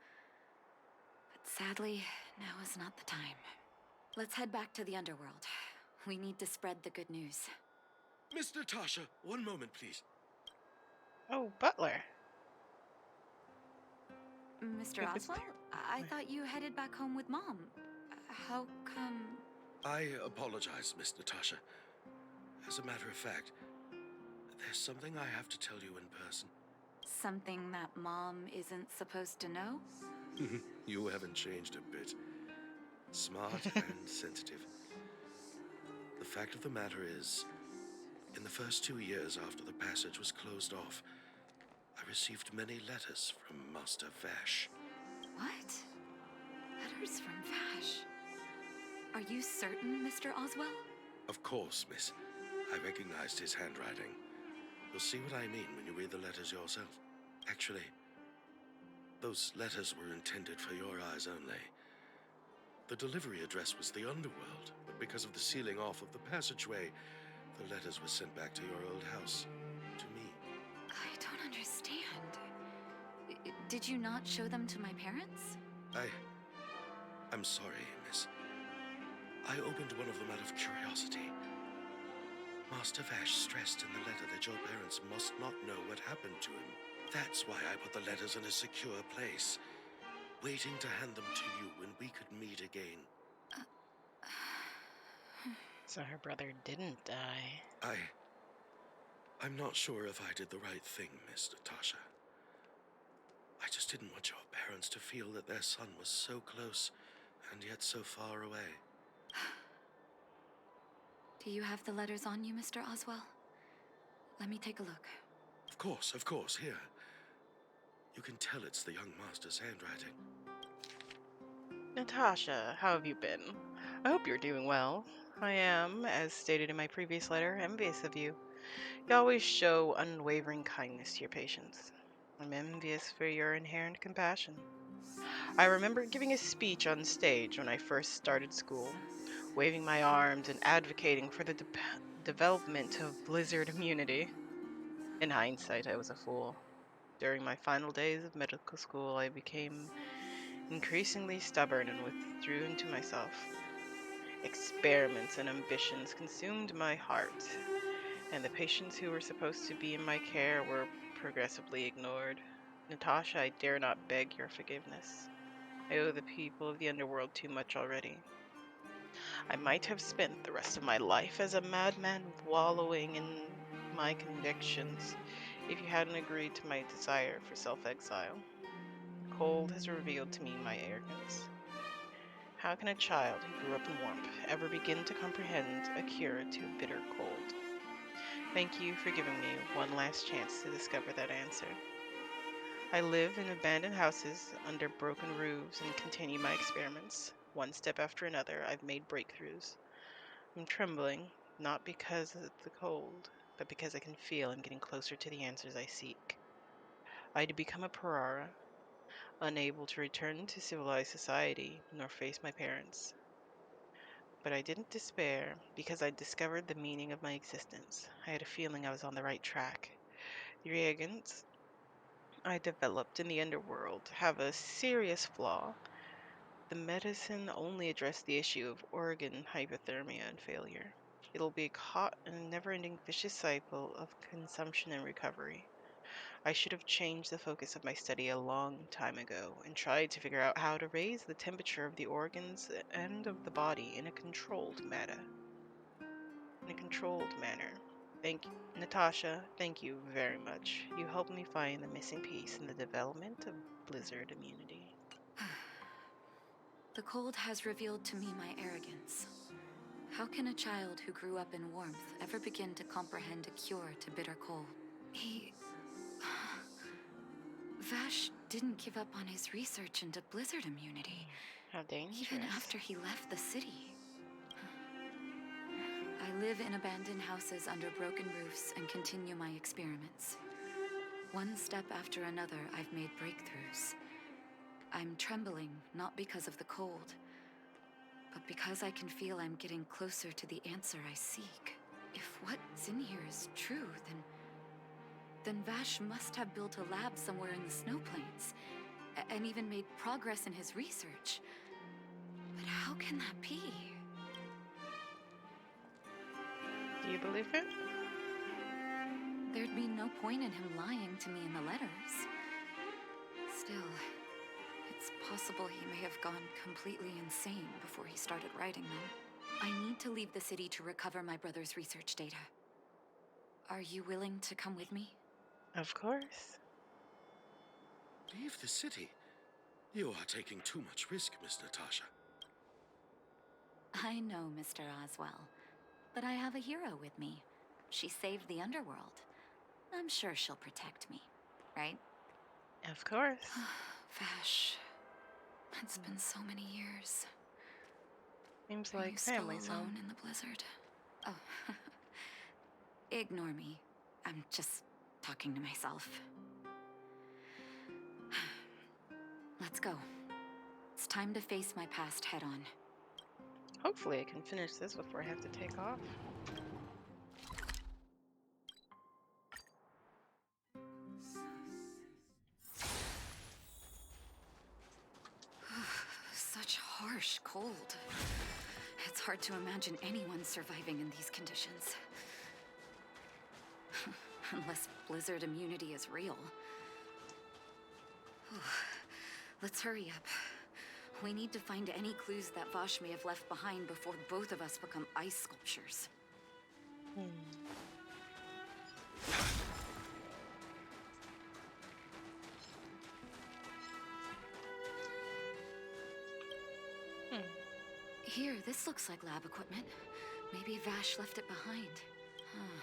But sadly, now is not the time. Let's head back to the underworld. We need to spread the good news. Miss Natasha, one moment, please. Oh, Butler. Mr. Oswald? I thought you headed back home with Mom. How come... I apologize, Miss Natasha. As a matter of fact, there's something I have to tell you in person. Something that Mom isn't supposed to know? You haven't changed a bit. Smart and sensitive. The fact of the matter is, in the first 2 years after the passage was closed off, I received many letters from Master Vash. What? Letters from Vash? Are you certain, Mr. Oswell? Of course, miss. I recognized his handwriting. You'll see what I mean when you read the letters yourself. Actually, those letters were intended for your eyes only. The delivery address was the underworld, but because of the sealing off of the passageway, the letters were sent back to your old house, to me. I don't understand. Did you not show them to my parents? I'm sorry, miss. I opened one of them out of curiosity. Master Vash stressed in the letter that your parents must not know what happened to him. That's why I put the letters in a secure place, waiting to hand them to you when we could meet again. So her brother didn't die. I'm not sure if I did the right thing, Miss Natasha. I just didn't want your parents to feel that their son was so close and yet so far away. Do you have the letters on you, Mr. Oswell? Let me take a look. Of course, here. You can tell it's the young master's handwriting. Natasha, how have you been? I hope you're doing well. I am, as stated in my previous letter, envious of you. You always show unwavering kindness to your patients. I'm envious for your inherent compassion. I remember giving a speech on stage when I first started school, waving my arms and advocating for the development of blizzard immunity. In hindsight, I was a fool. During my final days of medical school, I became increasingly stubborn and withdrew into myself. Experiments and ambitions consumed my heart, and the patients who were supposed to be in my care were progressively ignored. Natasha, I dare not beg your forgiveness. I owe the people of the underworld too much already. I might have spent the rest of my life as a madman wallowing in my convictions if you hadn't agreed to my desire for self-exile. The cold has revealed to me my arrogance. How can a child who grew up in warmth ever begin to comprehend a cure to a bitter cold? Thank you for giving me one last chance to discover that answer. I live in abandoned houses under broken roofs and continue my experiments. One step after another, I've made breakthroughs. I'm trembling, not because of the cold, but because I can feel I'm getting closer to the answers I seek. I had become a pariah, unable to return to civilized society nor face my parents. But I didn't despair because I discovered the meaning of my existence. I had a feeling I was on the right track. The reagents I developed in the underworld have a serious flaw. The medicine only addressed the issue of organ hypothermia and failure. It'll be caught in a never-ending vicious cycle of consumption and recovery. I should have changed the focus of my study a long time ago and tried to figure out how to raise the temperature of the organs and of the body in a controlled manner. Thank you, Natasha. Thank you very much. You helped me find the missing piece in the development of blizzard immunity. The cold has revealed to me my arrogance. How can a child who grew up in warmth ever begin to comprehend a cure to bitter cold? Vash didn't give up on his research into blizzard immunity. How dangerous. Even after he left the city. I live in abandoned houses under broken roofs and continue my experiments. One step after another, I've made breakthroughs. I'm trembling, not because of the cold, but because I can feel I'm getting closer to the answer I seek. If what's in here is true, then Vash must have built a lab somewhere in the snow plains, and even made progress in his research. But how can that be? Do you believe it? There'd be no point in him lying to me in the letters. Still, it's possible he may have gone completely insane before he started writing them. I need to leave the city to recover my brother's research data. Are you willing to come with me? Of course. Leave the city? You are taking too much risk, Miss Natasha. I know, Mr. Oswell, but I have a hero with me. She saved the underworld. I'm sure she'll protect me, right? Of course. Vash, it's been so many years. Seems Are like you still family's alone home. in the blizzard? Oh, ignore me. I'm just talking to myself. Let's go. It's time to face my past head on. Hopefully I can finish this before I have to take off. Such harsh cold. It's hard to imagine anyone surviving in these conditions. Unless blizzard immunity is real. Let's hurry up. We need to find any clues that Vash may have left behind before both of us become ice sculptures. Here, this looks like lab equipment. Maybe Vash left it behind. Huh.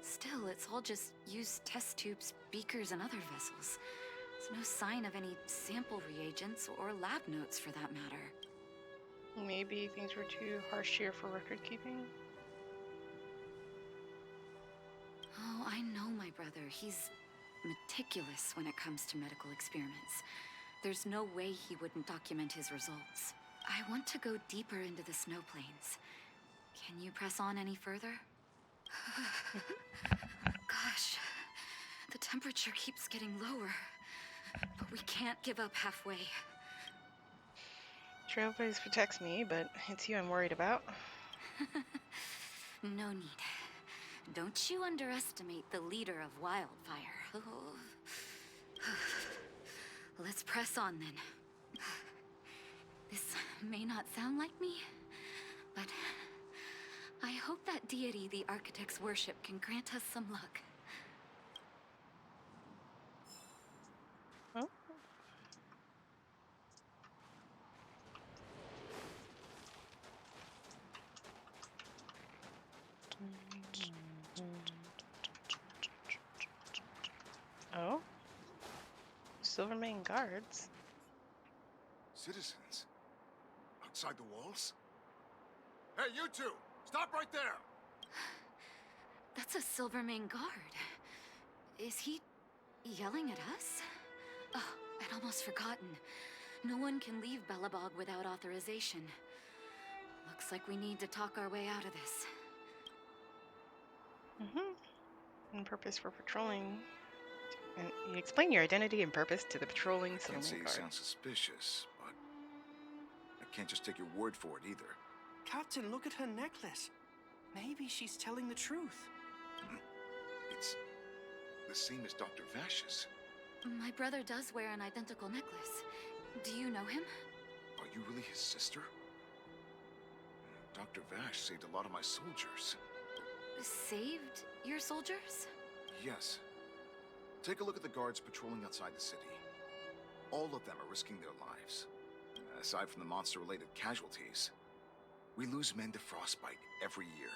Still, it's all just used test tubes, beakers, and other vessels. There's no sign of any sample reagents or lab notes for that matter. Maybe things were too harsh here for record keeping? Oh, I know my brother. He's meticulous when it comes to medical experiments. There's no way he wouldn't document his results. I want to go deeper into the snow plains. Can you press on any further? Gosh, the temperature keeps getting lower. But we can't give up halfway. Trailblaze protects me, but it's you I'm worried about. No need. Don't you underestimate the leader of Wildfire. Let's press on then. This may not sound like me, but I hope that deity the architects worship can grant us some luck. Oh. Oh? Still remain guards. Citizens? Outside the walls? Hey, you two! Stop right there! That's a Silvermane guard. Is he yelling at us? Oh, I'd almost forgotten. No one can leave Belobog without authorization. Looks like we need to talk our way out of this. And purpose for patrolling. And you explain your identity and purpose to the patrolling I can't say Silvermane you guard. sound suspicious, but I can't just take your word for it either. Captain, look at her necklace. Maybe she's telling the truth. It's the same as Dr. Vash's. My brother does wear an identical necklace. Do you know him? Are you really his sister? Dr. Vash saved a lot of my soldiers. Saved your soldiers? Yes. Take a look at the guards patrolling outside the city. All of them are risking their lives. Aside from the monster-related casualties, we lose men to frostbite every year.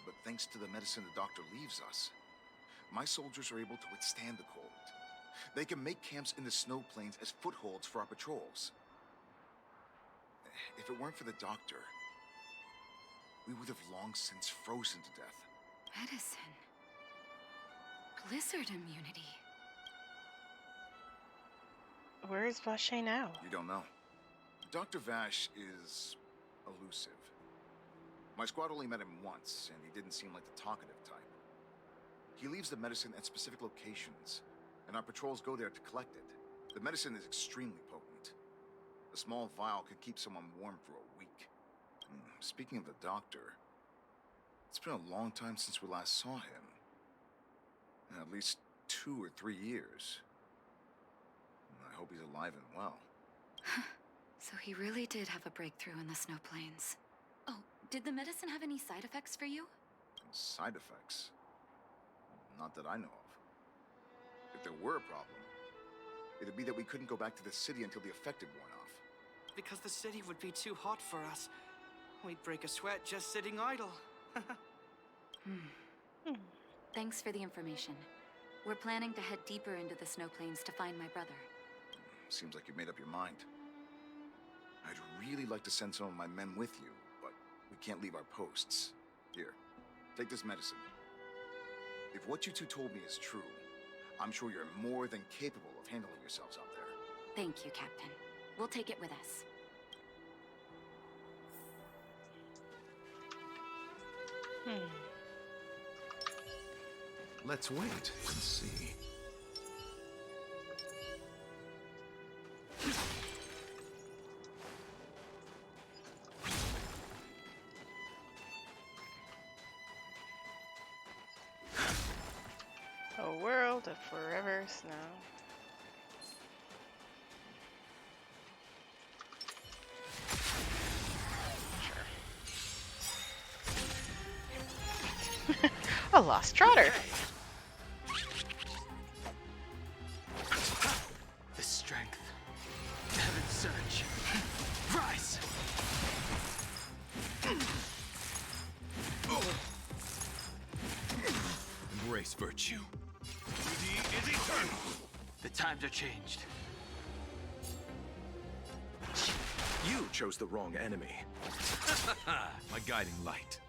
But thanks to the medicine the doctor leaves us, my soldiers are able to withstand the cold. They can make camps in the snow plains as footholds for our patrols. If it weren't for the doctor, we would have long since frozen to death. Medicine. Blizzard immunity. Where is Vache now? You don't know. Dr. Vash is elusive. My squad only met him once, and he didn't seem like the talkative type. He leaves the medicine at specific locations, and our patrols go there to collect it. The medicine is extremely potent. A small vial could keep someone warm for a week. Speaking of the doctor, it's been a long time since we last saw him. At least 2 or 3 years. I hope he's alive and well. So he really did have a breakthrough in the snow plains. Oh, did the medicine have any side effects for you? Side effects? Not that I know of. If there were a problem, it'd be that we couldn't go back to the city until the effect had worn off. Because the city would be too hot for us. We'd break a sweat just sitting idle. Thanks for the information. We're planning to head deeper into the snow plains to find my brother. Seems like you've made up your mind. I'd really like to send some of my men with you, but we can't leave our posts. Here, take this medicine. If what you two told me is true, I'm sure you're more than capable of handling yourselves out there. Thank you, Captain. We'll take it with us. Let's wait and see. A world of forever snow. Sure. A lost trotter. The strength. Heaven's surge. Rise! Embrace virtue. Duty is eternal. The times are changed. You chose the wrong enemy. My guiding light.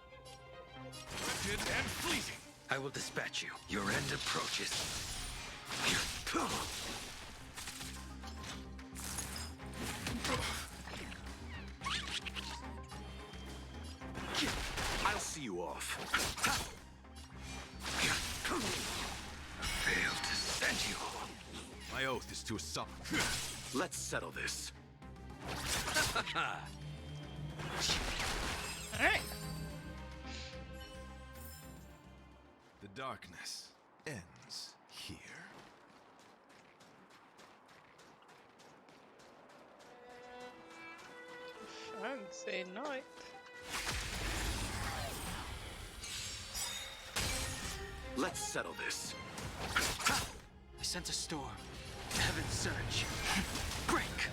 Rigid and fleeting. I will dispatch you. Your end approaches. I'll see you off. Failed to send you. My oath is to a summon. Let's settle this. All right. The darkness ends here. Fancy night. Let's settle this. I sent a storm. Heaven's surge. Break!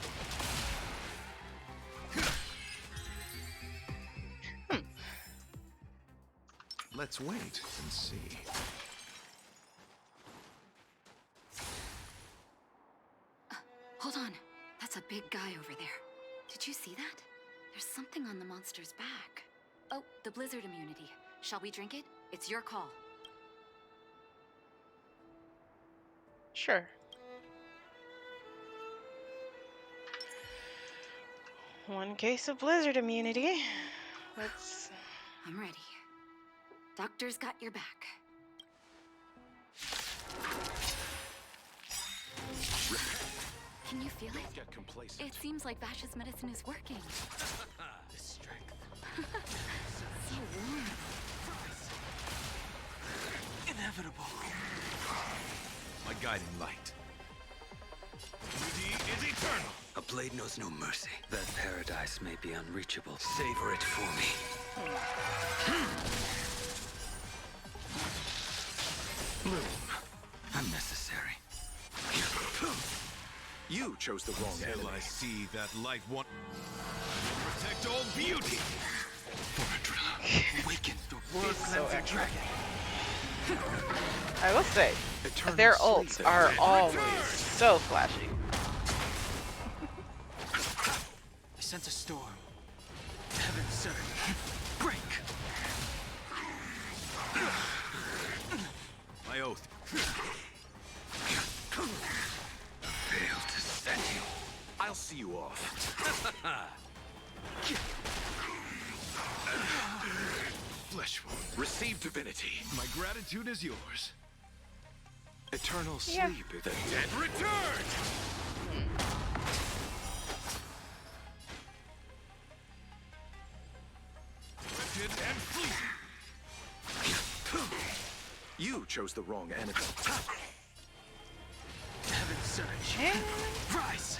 Let's wait and see. Hold on. That's a big guy over there. Did you see that? There's something on the monster's back. Oh, the blizzard immunity. Shall we drink it? It's your call. Sure. One case of blizzard immunity. Let's... I'm ready. Doctor's got your back. Can you feel it? Get complacent. It seems like Vash's medicine is working. The strength. So warm. Inevitable. My guiding light. Duty is eternal. A blade knows no mercy. That paradise may be unreachable. Savor it for me. Bloom. Unnecessary. You chose the wrong Till enemy. I see that light one. Protect all beauty. Awaken. The word He's so cleansing extra. dragon. I will say, Eternal their sleep ults and are red always return. so flashy. I sense a storm. Heaven surge. Break. My oath. Fail to set you. I'll see you off. Flesh wound. Receive divinity. My gratitude is yours. Eternal Yeah. sleep. The dead return. Wretched and fleeting. You chose the wrong enemy. Heaven surge. And Rise.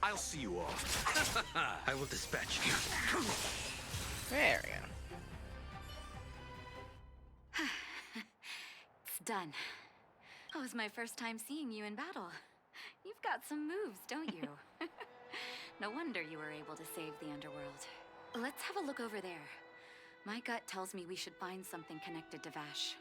I'll see you off. I will dispatch you. there we go. It's done. That was my first time seeing you in battle. You've got some moves, don't you? No wonder you were able to save the underworld. Let's have a look over there. My gut tells me we should find something connected to Vash.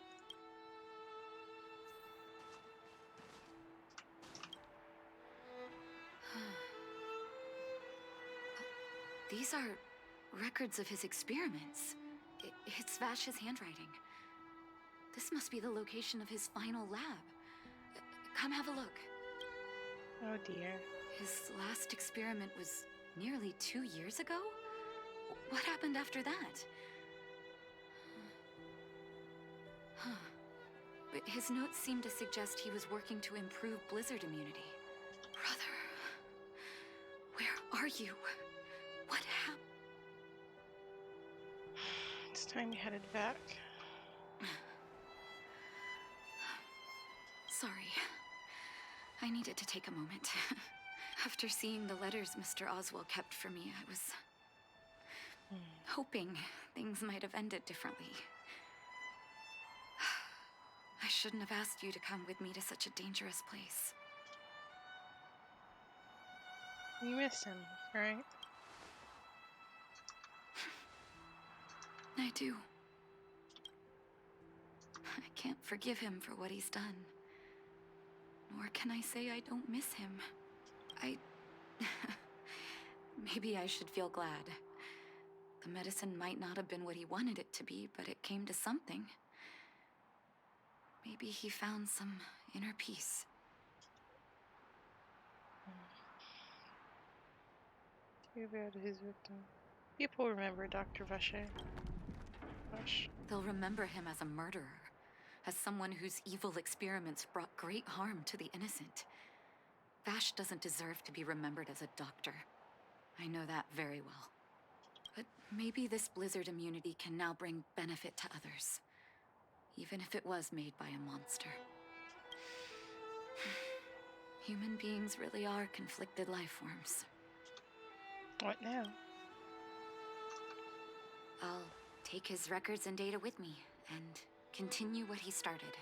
These are records of his experiments. It's Vash's handwriting. This must be the location of his final lab. Come have a look. Oh dear. His last experiment was nearly 2 years ago? What happened after that? Huh. But his notes seem to suggest he was working to improve blizzard immunity. Brother, where are you? What happened? It's time you headed back. Sorry. I needed to take a moment. After seeing the letters Mr. Oswald kept for me, I was hoping things might have ended differently. I shouldn't have asked you to come with me to such a dangerous place. You missed him, right? I do. I can't forgive him for what he's done. Nor can I say I don't miss him. Maybe I should feel glad. The medicine might not have been what he wanted it to be, but it came to something. Maybe he found some inner peace. Too bad his victim. People remember Dr. Vache. Gosh. They'll remember him as a murderer, as someone whose evil experiments brought great harm to the innocent. Vash doesn't deserve to be remembered as a doctor. I know that very well. But maybe this blizzard immunity can now bring benefit to others, even if it was made by a monster. Human beings really are conflicted life forms. What now? I'll take his records and data with me and continue what he started.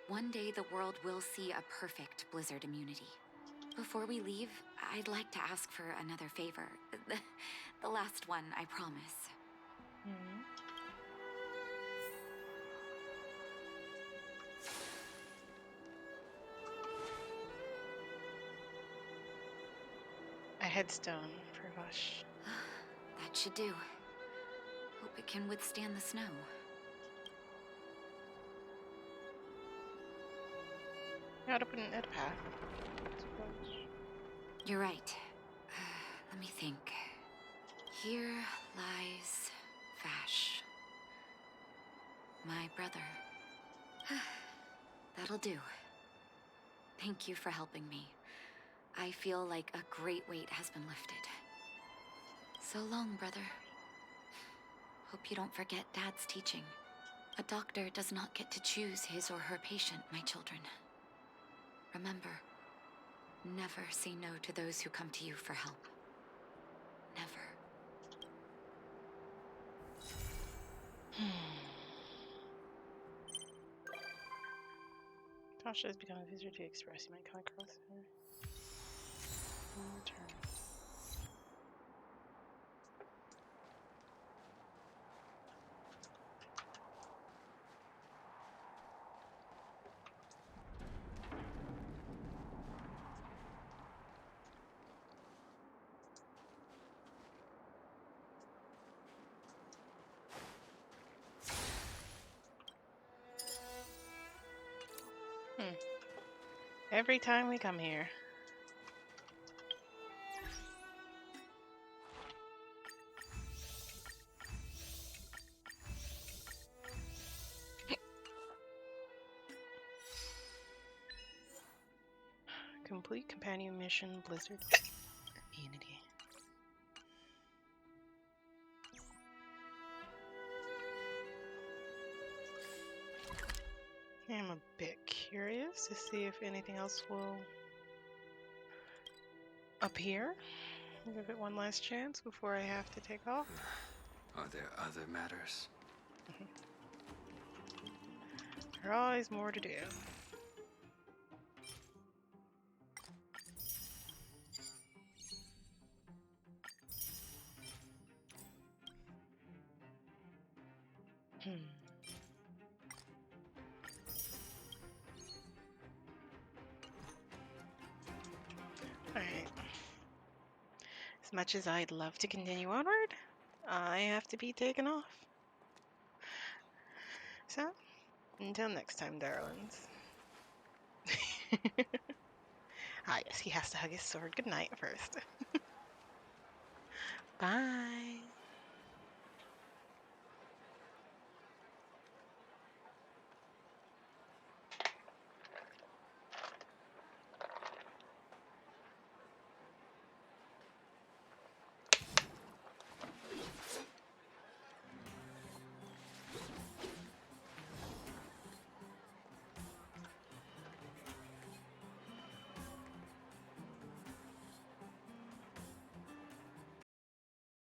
One day the world will see a perfect blizzard immunity. Before we leave, I'd like to ask for another favor. The last one, I promise. headstone for Vash. That should do. Hope it can withstand the snow. You ought to put it in a path. You're right. Let me think. Here lies Vash. My brother. That'll do. Thank you for helping me. I feel like a great weight has been lifted. So long, brother. Hope you don't forget Dad's teaching. A doctor does not get to choose his or her patient, my children. Remember, never say no to those who come to you for help. Never. Tasha has become a visitor to express. You might come across her. Return. Every time we come here. Complete companion mission, Blizzard Unity. I'm a bit curious to see if anything else will appear. Give it one last chance before I have to take off. Are there other matters? There's always more to do. Alright. As much as I'd love to continue onward, I have to be taken off. So, until next time, darlings. Ah, yes, he has to hug his sword goodnight first. Bye.